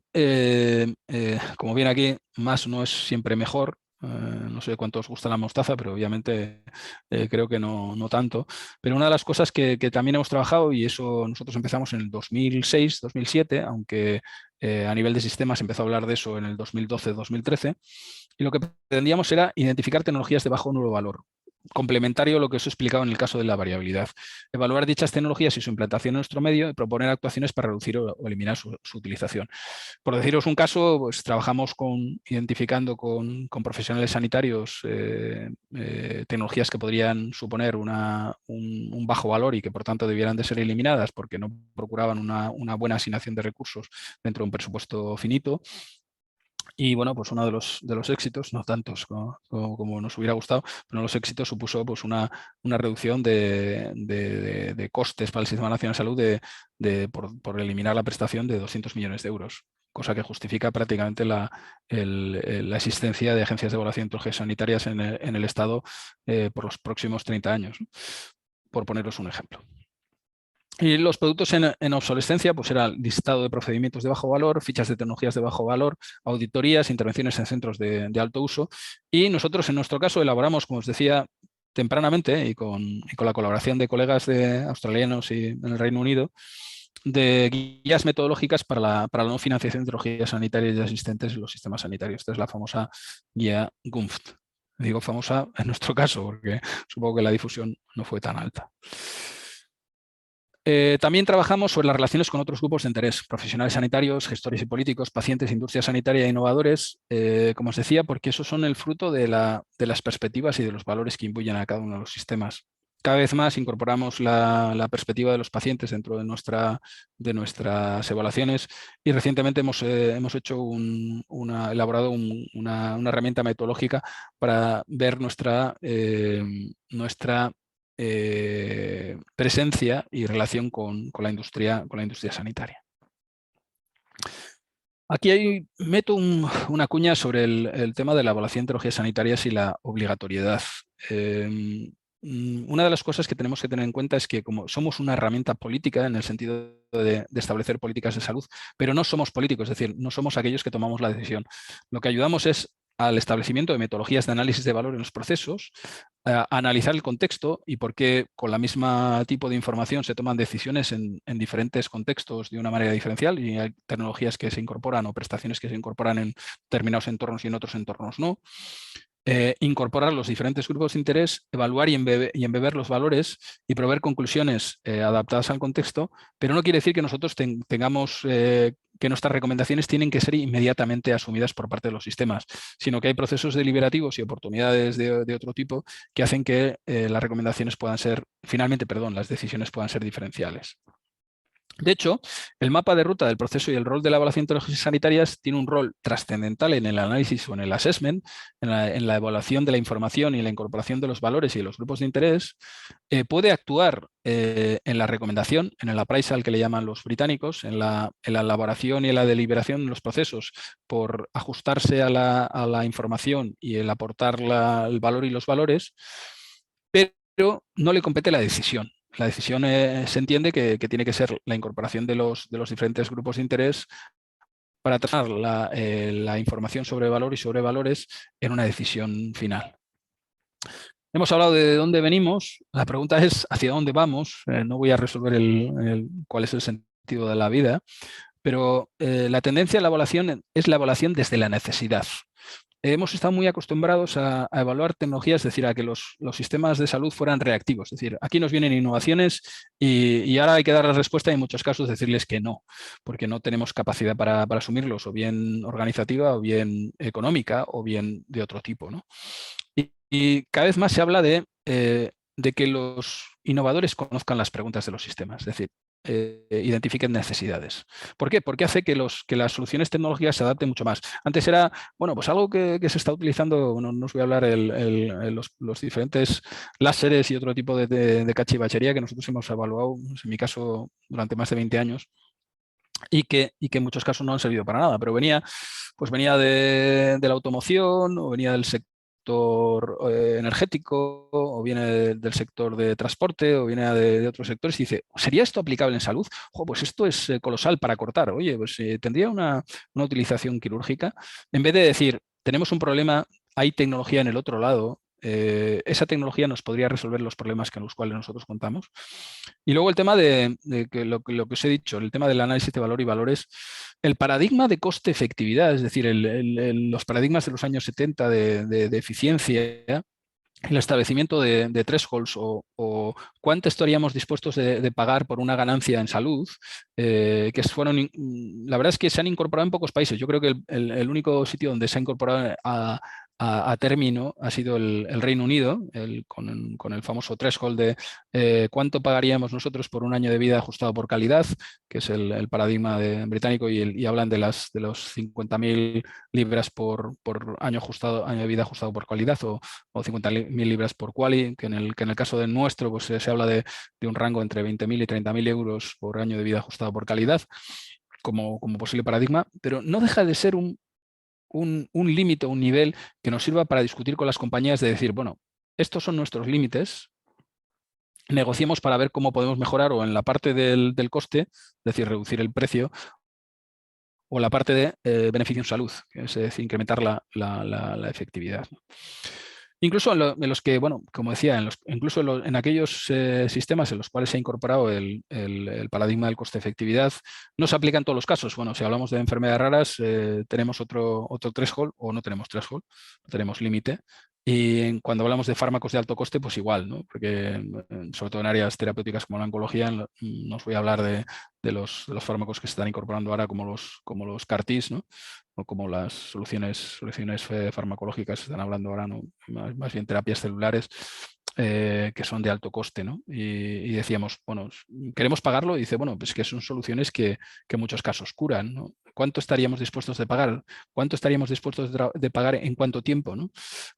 S2: como viene aquí, más no es siempre mejor. No sé cuánto os gusta la mostaza, pero obviamente creo que no tanto. Pero una de las cosas que también hemos trabajado, y eso nosotros empezamos en el 2006, 2007, aunque a nivel de sistemas se empezó a hablar de eso en el 2012, 2013, y lo que pretendíamos era identificar tecnologías de bajo o nulo valor, complementario a lo que os he explicado en el caso de la variabilidad. Evaluar dichas tecnologías y su implantación en nuestro medio y proponer actuaciones para reducir o eliminar su utilización. Por deciros un caso, pues trabajamos identificando con profesionales sanitarios tecnologías que podrían suponer un bajo valor y que por tanto debieran de ser eliminadas porque no procuraban una buena asignación de recursos dentro de un presupuesto finito. Y bueno, pues uno de los éxitos, no tantos como nos hubiera gustado, pero uno de los éxitos supuso pues una reducción de costes para el Sistema Nacional de Salud por eliminar la prestación de 200 millones de euros, cosa que justifica prácticamente la existencia de agencias de evaluación de tecnologías sanitarias en el Estado por los próximos 30 años, por poneros un ejemplo. Y los productos en obsolescencia, pues era el listado de procedimientos de bajo valor, fichas de tecnologías de bajo valor, auditorías, intervenciones en centros de alto uso. Y nosotros, en nuestro caso, elaboramos, como os decía, tempranamente y con la colaboración de colegas australianos y en el Reino Unido, de guías metodológicas para la no financiación de tecnologías sanitarias y asistentes en los sistemas sanitarios. Esta es la famosa guía GUMFT. Digo famosa en nuestro caso, porque supongo que la difusión no fue tan alta. También trabajamos sobre las relaciones con otros grupos de interés, profesionales sanitarios, gestores y políticos, pacientes, industria sanitaria e innovadores, como os decía, porque esos son el fruto de las perspectivas y de los valores que imbuyen a cada uno de los sistemas. Cada vez más incorporamos la perspectiva de los pacientes dentro de nuestras evaluaciones y recientemente hemos elaborado una herramienta metodológica para ver nuestra presencia y relación con la industria sanitaria. Aquí meto una cuña sobre el tema de la evaluación de tecnologías sanitarias y la obligatoriedad. Una de las cosas que tenemos que tener en cuenta es que como somos una herramienta política en el sentido de establecer políticas de salud, pero no somos políticos, es decir, no somos aquellos que tomamos la decisión. Lo que ayudamos es al establecimiento de metodologías de análisis de valor en los procesos, a analizar el contexto y por qué con la misma tipo de información se toman decisiones en diferentes contextos de una manera diferencial, y hay tecnologías que se incorporan o prestaciones que se incorporan en determinados entornos y en otros entornos no. Incorporar los diferentes grupos de interés, evaluar y embeber los valores y proveer conclusiones adaptadas al contexto, pero no quiere decir que nosotros tengamos que nuestras recomendaciones tienen que ser inmediatamente asumidas por parte de los sistemas, sino que hay procesos deliberativos y oportunidades de otro tipo que hacen que las recomendaciones puedan ser, finalmente, perdón, las decisiones puedan ser diferenciales. De hecho, el mapa de ruta del proceso y el rol de la evaluación de tecnologías sanitarias tiene un rol trascendental en el análisis o en el assessment, en la evaluación de la información y la incorporación de los valores y de los grupos de interés. Puede actuar en la recomendación, en el appraisal que le llaman los británicos, en la elaboración y en la deliberación de los procesos por ajustarse a la información y el aportar el valor y los valores, pero no le compete la decisión. La decisión se entiende que tiene que ser la incorporación de los diferentes grupos de interés para trasladar la información sobre valor y sobre valores en una decisión final. Hemos hablado de dónde venimos, la pregunta es hacia dónde vamos. No voy a resolver cuál es el sentido de la vida, pero la tendencia a la evaluación es la evaluación desde la necesidad. Hemos estado muy acostumbrados a evaluar tecnologías, es decir, a que los sistemas de salud fueran reactivos. Es decir, aquí nos vienen innovaciones y ahora hay que dar la respuesta y en muchos casos decirles que no, porque no tenemos capacidad para asumirlos, o bien organizativa, o bien económica, o bien de otro tipo, ¿no? Y cada vez más se habla de que los innovadores conozcan las preguntas de los sistemas, es decir, identifiquen necesidades. ¿Por qué? Porque hace que las soluciones tecnológicas se adapten mucho más. Antes era, bueno, pues algo que se está utilizando, bueno, no os voy a hablar los diferentes láseres y otro tipo de cachivachería que nosotros hemos evaluado, en mi caso, durante más de 20 años, y que en muchos casos no han servido para nada, pero venía de la automoción, o venía del sector energético, o viene del sector de transporte, o viene de otros sectores, y dice, ¿sería esto aplicable en salud? Pues esto es colosal para cortar. Oye, pues tendría una utilización quirúrgica. En vez de decir, tenemos un problema, hay tecnología en el otro lado, esa tecnología nos podría resolver los problemas con los cuales nosotros contamos. Y luego el tema de que lo que os he dicho, el tema del análisis de valor y valores, el paradigma de coste-efectividad, es decir, los paradigmas de los años 70 de eficiencia, el establecimiento de thresholds o cuánto estaríamos dispuestos de pagar por una ganancia en salud, que fueron, la verdad es que se han incorporado en pocos países. Yo creo que el único sitio donde se ha incorporado a término ha sido el Reino Unido, con el famoso threshold de cuánto pagaríamos nosotros por un año de vida ajustado por calidad, que es el paradigma británico, y hablan de los 50.000 libras por año de vida ajustado por calidad, o 50.000 libras por quali, que en el caso del nuestro pues, se habla de un rango entre 20.000 y 30.000 euros por año de vida ajustado por calidad como posible paradigma, pero no deja de ser un límite, un nivel que nos sirva para discutir con las compañías, de decir, bueno, estos son nuestros límites, negociemos para ver cómo podemos mejorar, o en la parte del coste, es decir, reducir el precio, o la parte de beneficio en salud, que es decir, incrementar la efectividad. Incluso en los que, bueno, como decía, incluso en aquellos sistemas en los cuales se ha incorporado el paradigma del coste-efectividad, no se aplica en todos los casos. Bueno, si hablamos de enfermedades raras, tenemos otro threshold, o no tenemos threshold, no tenemos límite. Y cuando hablamos de fármacos de alto coste, pues igual, ¿no? Porque sobre todo en áreas terapéuticas como la oncología, no os voy a hablar de los fármacos que se están incorporando ahora, como los CAR-Ts, ¿no? O como las soluciones farmacológicas, se están hablando ahora, ¿no? Más bien terapias celulares, que son de alto coste, ¿no? Y decíamos, bueno, ¿queremos pagarlo? Y dice, bueno, pues que son soluciones que en muchos casos curan, ¿no? ¿Cuánto estaríamos dispuestos de pagar? ¿Cuánto estaríamos dispuestos de pagar en cuánto tiempo, ¿no?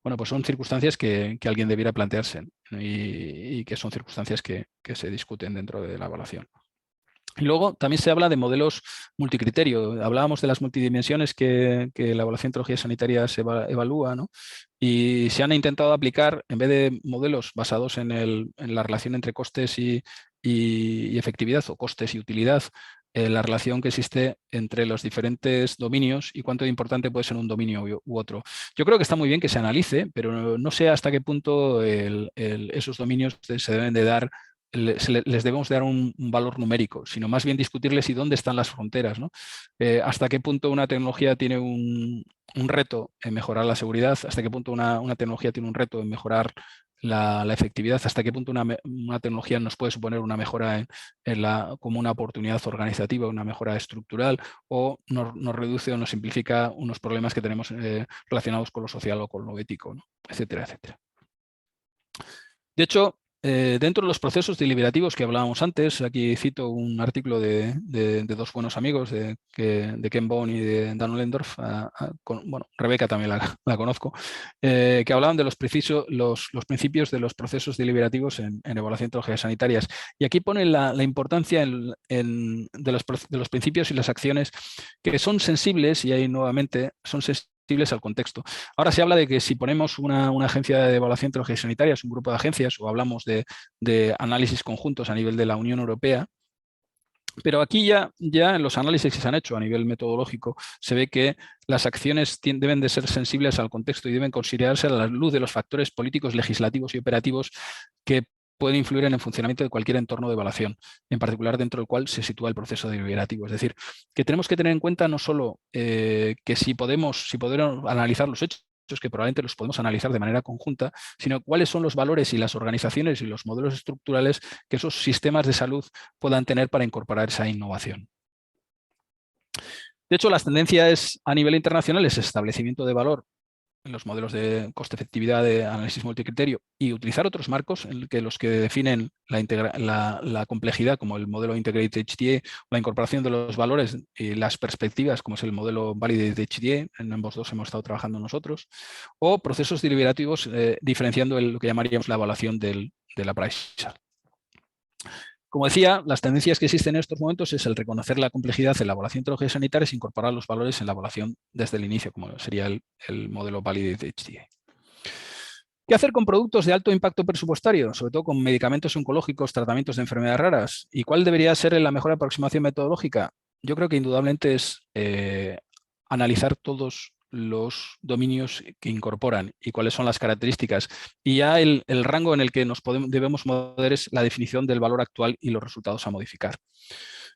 S2: Bueno, pues son circunstancias que alguien debiera plantearse, ¿no? Y que son circunstancias que se discuten dentro de la evaluación. Y luego también se habla de modelos multicriterio. Hablábamos de las multidimensiones que la evaluación de tecnología sanitaria se evalúa, ¿no? Y se han intentado aplicar, en vez de modelos basados en la relación entre costes y efectividad, o costes y utilidad, la relación que existe entre los diferentes dominios y cuánto de importante puede ser un dominio u otro. Yo creo que está muy bien que se analice, pero no sé hasta qué punto esos dominios se deben de dar, les debemos dar un valor numérico, sino más bien discutirles y dónde están las fronteras, ¿no? Hasta qué punto una tecnología tiene un reto en mejorar la seguridad, hasta qué punto una tecnología tiene un reto en mejorar la efectividad, hasta qué punto una tecnología nos puede suponer una mejora como una oportunidad organizativa, una mejora estructural, o nos reduce o nos simplifica unos problemas que tenemos relacionados con lo social o con lo ético, ¿no? Etcétera, etcétera. De hecho, dentro de los procesos deliberativos que hablábamos antes, aquí cito un artículo de dos buenos amigos, de Ken Bone y de Dan Ollendorf, bueno, Rebeca también la conozco, que hablaban de los principios de los procesos deliberativos en evaluación de tecnologías sanitarias. Y aquí ponen la importancia de los principios y las acciones que son sensibles, y ahí nuevamente son sensibles al contexto. Ahora se habla de que si ponemos una agencia de evaluación de tecnologías sanitarias, un grupo de agencias, o hablamos de análisis conjuntos a nivel de la Unión Europea, pero aquí ya en los análisis que se han hecho a nivel metodológico se ve que las acciones deben de ser sensibles al contexto y deben considerarse a la luz de los factores políticos, legislativos y operativos que pueden influir en el funcionamiento de cualquier entorno de evaluación, en particular dentro del cual se sitúa el proceso deliberativo. Es decir, que tenemos que tener en cuenta no solo que si podemos analizar los hechos, que probablemente los podemos analizar de manera conjunta, sino cuáles son los valores y las organizaciones y los modelos estructurales que esos sistemas de salud puedan tener para incorporar esa innovación. De hecho, las tendencias a nivel internacional es establecimiento de valor en los modelos de coste-efectividad de análisis multicriterio y utilizar otros marcos los que definen la complejidad, como el modelo Integrated HTA, o la incorporación de los valores y las perspectivas, como es el modelo Validated HTA, en ambos dos hemos estado trabajando nosotros, o procesos deliberativos diferenciando lo que llamaríamos la evaluación de la appraisal. Como decía, las tendencias que existen en estos momentos es el reconocer la complejidad en la evaluación de tecnologías sanitarias e incorporar los valores en la evaluación desde el inicio, como sería el modelo Validated HTA. ¿Qué hacer con productos de alto impacto presupuestario, sobre todo con medicamentos oncológicos, tratamientos de enfermedades raras? ¿Y cuál debería ser la mejor aproximación metodológica? Yo creo que indudablemente es analizar todos los dominios que incorporan y cuáles son las características. Y ya el rango en el que debemos mover es la definición del valor actual y los resultados a modificar.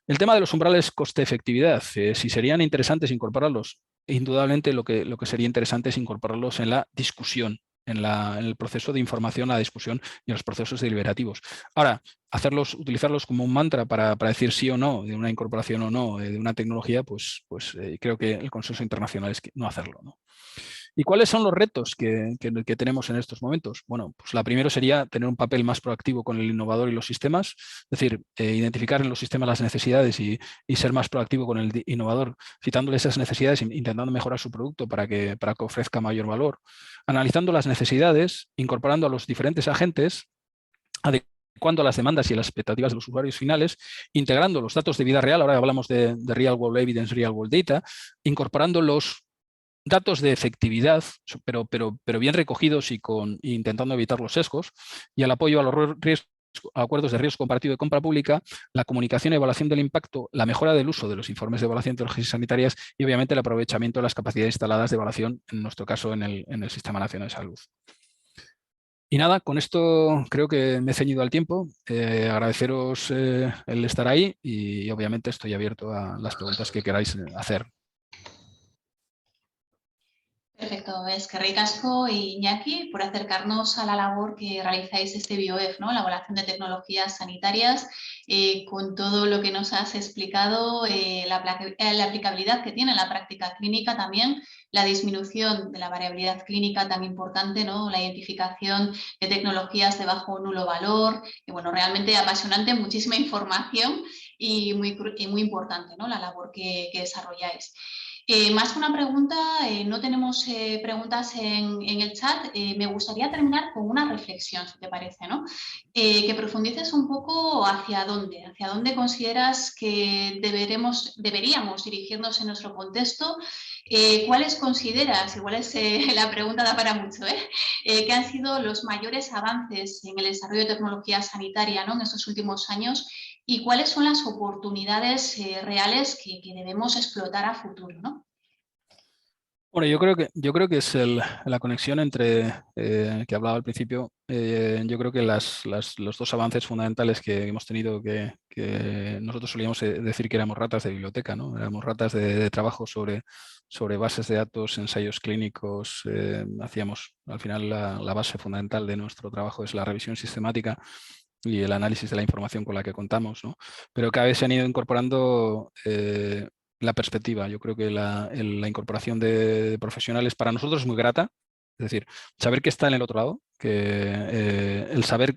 S2: El tema de los umbrales coste-efectividad, si serían interesantes incorporarlos, indudablemente lo que sería interesante es incorporarlos en la discusión, en el proceso de información, la discusión y en los procesos deliberativos. Ahora, utilizarlos como un mantra para decir sí o no de una incorporación o no de una tecnología, pues creo que el consenso internacional es no hacerlo, ¿no? ¿Y cuáles son los retos que tenemos en estos momentos? Bueno, pues la primera sería tener un papel más proactivo con el innovador y los sistemas, es decir, identificar en los sistemas las necesidades y ser más proactivo con el innovador, citándole esas necesidades, intentando mejorar su producto para que ofrezca mayor valor, analizando las necesidades, incorporando a los diferentes agentes, adecuando a las demandas y las expectativas de los usuarios finales, integrando los datos de vida real, ahora hablamos de Real World Evidence, Real World Data, incorporando los datos de efectividad, pero bien recogidos y intentando evitar los sesgos, y el apoyo a los acuerdos de riesgo comparativo de compra pública, la comunicación y evaluación del impacto, la mejora del uso de los informes de evaluación de tecnologías sanitarias y obviamente el aprovechamiento de las capacidades instaladas de evaluación, en nuestro caso en el Sistema Nacional de Salud. Y nada, con esto creo que me he ceñido al tiempo. Agradeceros el estar ahí y obviamente estoy abierto a las preguntas que queráis hacer.
S1: Perfecto, eskerrik asko Iñaki por acercarnos a la labor que realizáis este BioEF, ¿no? La evaluación de tecnologías sanitarias, con todo lo que nos has explicado, la aplicabilidad que tiene en la práctica clínica también, la disminución de la variabilidad clínica tan importante, ¿no? La identificación de tecnologías de bajo o nulo valor, y bueno, realmente apasionante, muchísima información y muy importante, ¿no? La labor que desarrolláis. Más que una pregunta, no tenemos preguntas en el chat. Me gustaría terminar con una reflexión, si te parece, ¿no? Que profundices un poco hacia dónde consideras que deberíamos dirigirnos en nuestro contexto. ¿Cuáles consideras, igual es la pregunta da para mucho, que han sido los mayores avances en el desarrollo de tecnología sanitaria, ¿no?, en estos últimos años? ¿Y cuáles son las oportunidades reales que debemos explotar a futuro, ¿no?
S2: Bueno, yo creo que es la conexión entre, que hablaba al principio, yo creo que los dos avances fundamentales que hemos tenido, que nosotros solíamos decir que éramos ratas de biblioteca, ¿no? Éramos ratas de trabajo sobre bases de datos, ensayos clínicos, hacíamos, al final la base fundamental de nuestro trabajo es la revisión sistemática y el análisis de la información con la que contamos, ¿no? Pero cada vez se han ido incorporando la perspectiva. Yo creo que la incorporación de profesionales para nosotros es muy grata. Es decir, saber que está en el otro lado, que el saber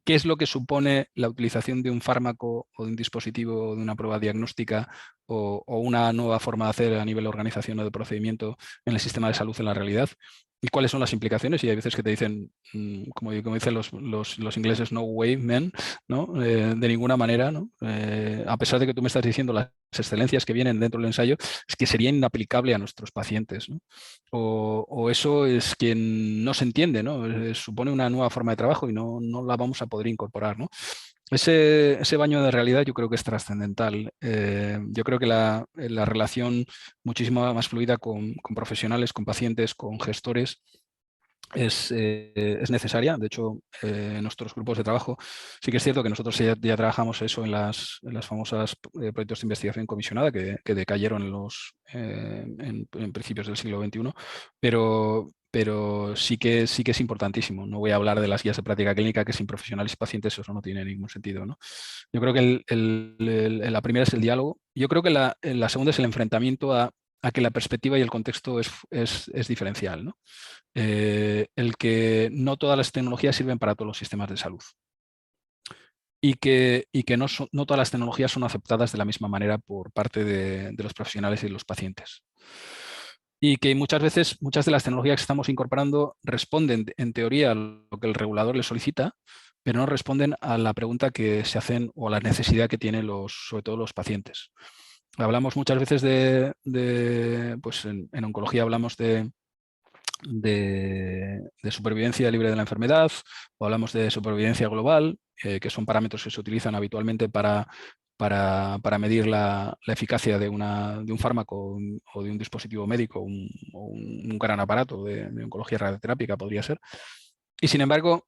S2: qué es lo que supone la utilización de un fármaco o de un dispositivo o de una prueba diagnóstica o una nueva forma de hacer a nivel de organización o de procedimiento en el sistema de salud en la realidad y cuáles son las implicaciones. Y hay veces que te dicen, como dicen los ingleses, no way, man, ¿no? De ninguna manera, ¿no? A pesar de que tú me estás diciendo las excelencias que vienen dentro del ensayo, es que sería inaplicable a nuestros pacientes, ¿no? O eso es que no se entiende, ¿no? Supone una nueva forma de trabajo y no la vamos a poder incorporar, ¿no? Ese baño de realidad yo creo que es trascendental. Yo creo que la relación muchísimo más fluida con profesionales, con pacientes, con gestores, es necesaria. De hecho, en nuestros grupos de trabajo sí que es cierto que nosotros ya trabajamos eso en las famosas proyectos de investigación comisionada que decayeron en principios del siglo XXI, pero sí que es importantísimo. No voy a hablar de las guías de práctica clínica, que sin profesionales y pacientes eso no tiene ningún sentido, ¿no? Yo creo que la primera es el diálogo. Yo creo que la segunda es el enfrentamiento a que la perspectiva y el contexto es diferencial, ¿no? El que no todas las tecnologías sirven para todos los sistemas de salud y que no todas las tecnologías son aceptadas de la misma manera por parte de los profesionales y de los pacientes. Y que muchas veces, muchas de las tecnologías que estamos incorporando responden en teoría a lo que el regulador le solicita, pero no responden a la pregunta que se hacen o a la necesidad que tienen sobre todo los pacientes. Hablamos muchas veces pues en oncología hablamos de supervivencia libre de la enfermedad, o hablamos de supervivencia global, que son parámetros que se utilizan habitualmente para medir la eficacia de un fármaco o de un dispositivo médico, un gran aparato de oncología radioterápica podría ser. Y sin embargo,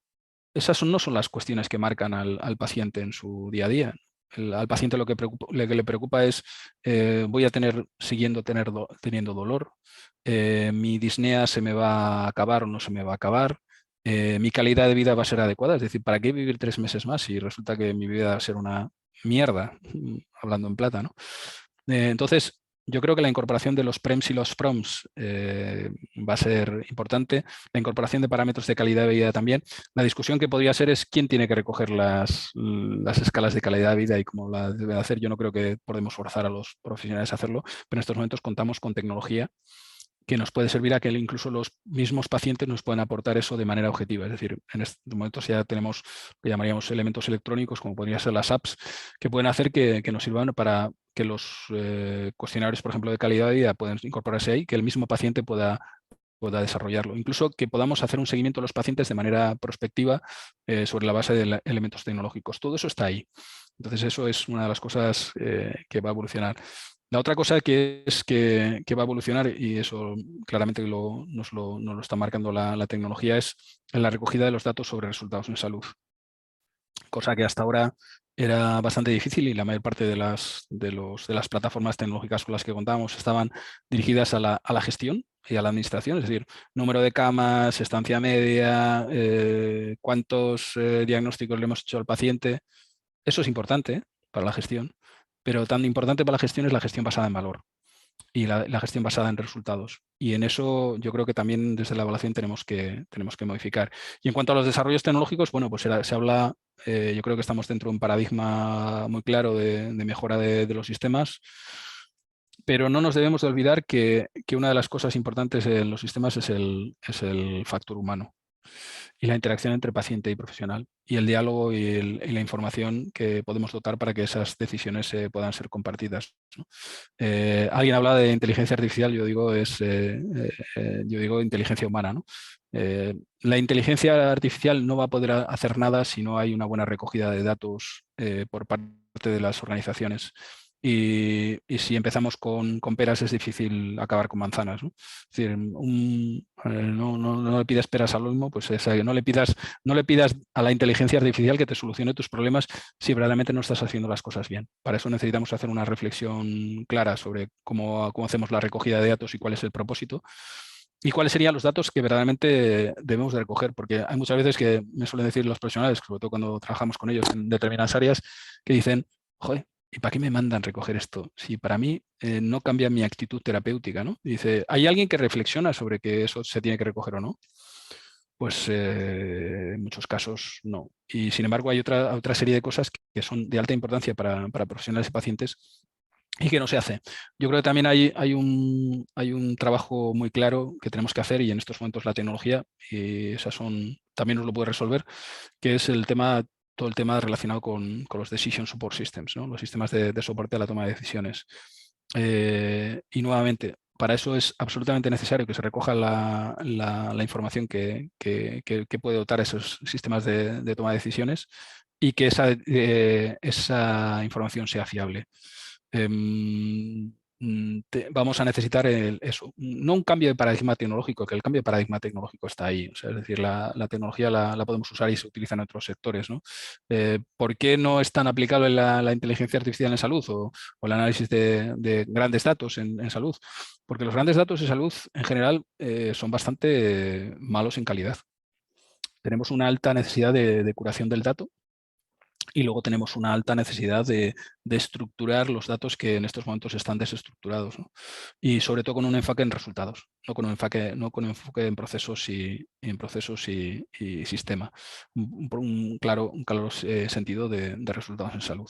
S2: esas no son las cuestiones que marcan al paciente en su día a día. Al paciente lo que le preocupa es, voy a teniendo dolor, mi disnea se me va a acabar o no se me va a acabar, mi calidad de vida va a ser adecuada. Es decir, ¿para qué vivir 3 meses más si resulta que mi vida va a ser una mierda, hablando en plata, ¿no? Entonces, yo creo que la incorporación de los PREMS y los PROMS va a ser importante. La incorporación de parámetros de calidad de vida también. La discusión que podría ser es quién tiene que recoger las escalas de calidad de vida y cómo la deben hacer. Yo no creo que podemos forzar a los profesionales a hacerlo, pero en estos momentos contamos con tecnología que nos puede servir a que incluso los mismos pacientes nos puedan aportar eso de manera objetiva. Es decir, en estos momentos ya tenemos lo que llamaríamos elementos electrónicos, como podrían ser las apps, que pueden hacer que nos sirvan para que los cuestionarios, por ejemplo, de calidad de vida puedan incorporarse ahí, que el mismo paciente pueda desarrollarlo. Incluso que podamos hacer un seguimiento a los pacientes de manera prospectiva sobre la base de elementos tecnológicos. Todo eso está ahí. Entonces, eso es una de las cosas que va a evolucionar. La otra cosa que va a evolucionar, y eso claramente nos lo está marcando la tecnología, es la recogida de los datos sobre resultados en salud. Cosa que hasta ahora era bastante difícil y la mayor parte de las plataformas tecnológicas con las que contábamos estaban dirigidas a la gestión y a la administración, es decir, número de camas, estancia media, cuántos diagnósticos le hemos hecho al paciente. Eso es importante para la gestión, pero tan importante para la gestión es la gestión basada en valor y la gestión basada en resultados. Y en eso yo creo que también desde la evaluación tenemos que modificar. Y en cuanto a los desarrollos tecnológicos, bueno, pues se habla, yo creo que estamos dentro de un paradigma muy claro de mejora de los sistemas, Pero no nos debemos de olvidar que una de las cosas importantes en los sistemas es el factor humano y la interacción entre paciente y profesional y el diálogo y la información que podemos dotar para que esas decisiones puedan ser compartidas, ¿no? Alguien habla de inteligencia artificial, yo digo inteligencia humana, ¿no? La inteligencia artificial no va a poder hacer nada si no hay una buena recogida de datos por parte de las organizaciones. Y si empezamos con peras es difícil acabar con manzanas, ¿no? Es decir, no le pidas peras al olmo, pues no le pidas a la inteligencia artificial que te solucione tus problemas si verdaderamente no estás haciendo las cosas bien. Para eso necesitamos hacer una reflexión clara sobre cómo hacemos la recogida de datos y cuál es el propósito. ¿Y cuáles serían los datos que verdaderamente debemos de recoger? Porque hay muchas veces que me suelen decir los profesionales, sobre todo cuando trabajamos con ellos en determinadas áreas, que dicen, joder, ¿y para qué me mandan recoger esto? Si para mí no cambia mi actitud terapéutica, ¿no? Y dice, ¿hay alguien que reflexiona sobre que eso se tiene que recoger o no? Pues en muchos casos no. Y sin embargo hay otra serie de cosas que son de alta importancia para profesionales y pacientes y que no se hace. Yo creo que también hay un trabajo muy claro que tenemos que hacer y en estos momentos la tecnología, y también nos lo puede resolver, que es todo el tema relacionado con los Decision Support Systems, ¿no? Los sistemas de soporte a la toma de decisiones. Y nuevamente, para eso es absolutamente necesario que se recoja la información que puede dotar esos sistemas de toma de decisiones y que esa información sea fiable. Vamos a necesitar eso, no un cambio de paradigma tecnológico, que el cambio de paradigma tecnológico está ahí. O sea, es decir, la tecnología la podemos usar y se utiliza en otros sectores, ¿no? ¿Por qué no es tan aplicable la inteligencia artificial en salud o el análisis de grandes datos en salud? Porque los grandes datos de salud en general son bastante malos en calidad. Tenemos una alta necesidad de curación del dato. Y luego tenemos una alta necesidad de estructurar los datos que en estos momentos están desestructurados, ¿no? Y sobre todo con un enfoque en resultados, no con un enfoque en procesos y sistema. Un claro sentido de resultados en salud.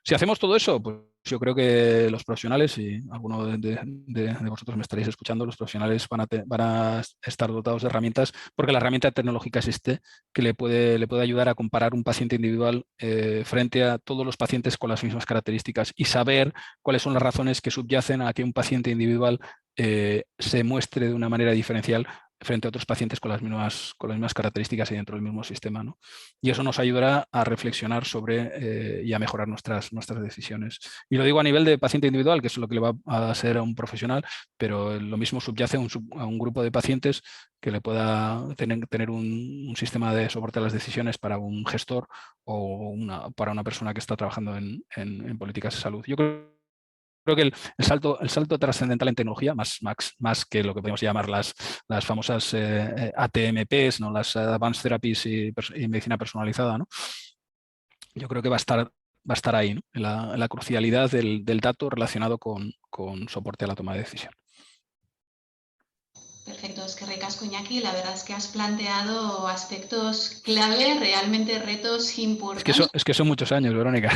S2: Si hacemos todo eso, pues yo creo que los profesionales, y alguno de vosotros me estaréis escuchando, los profesionales van a estar dotados de herramientas, porque la herramienta tecnológica existe, que le puede ayudar a comparar un paciente individual frente a todos los pacientes con las mismas características y saber cuáles son las razones que subyacen a que un paciente individual se muestre de una manera diferencial frente a otros pacientes con las mismas características y dentro del mismo sistema, ¿no? Y eso nos ayudará a reflexionar sobre y a mejorar nuestras decisiones. Y lo digo a nivel de paciente individual, que es lo que le va a ser a un profesional, pero lo mismo subyace a un grupo de pacientes que le pueda tener un sistema de soporte a las decisiones para un gestor o para una persona que está trabajando en políticas de salud. Yo creo que el salto trascendental en tecnología, más que lo que podemos llamar las famosas ATMPs, ¿no? Las Advanced Therapies y medicina personalizada, ¿no? Yo creo que va a estar ahí, ¿no? En la crucialidad del dato relacionado con soporte a la toma de decisión.
S1: Perfecto, es que ricasco, Iñaki. La verdad es que has planteado aspectos clave, realmente retos importantes.
S2: Es que son muchos años, Verónica.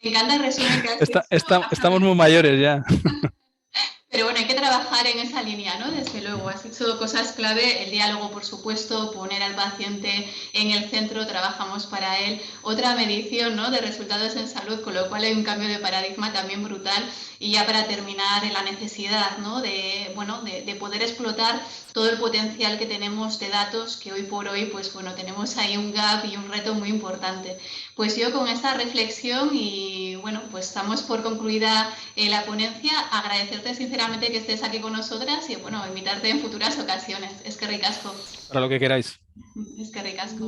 S1: Me encanta el resumen que has hecho.
S2: Estamos muy mayores ya.
S1: Pero bueno, hay que trabajar en esa línea, ¿no? Desde luego, has hecho cosas clave, el diálogo, por supuesto, poner al paciente en el centro, trabajamos para él. Otra medición, ¿no?, de resultados en salud, con lo cual hay un cambio de paradigma también brutal. Y ya para terminar, la necesidad, ¿no?, de poder explotar todo el potencial que tenemos de datos, que hoy por hoy, pues bueno, tenemos ahí un gap y un reto muy importante. Pues yo con esta reflexión y bueno, pues estamos por concluida la ponencia. Agradecerte sinceramente que estés aquí con nosotras y bueno, invitarte en futuras ocasiones. Es que ricasco.
S2: Para lo que queráis.
S1: Es que ricasco.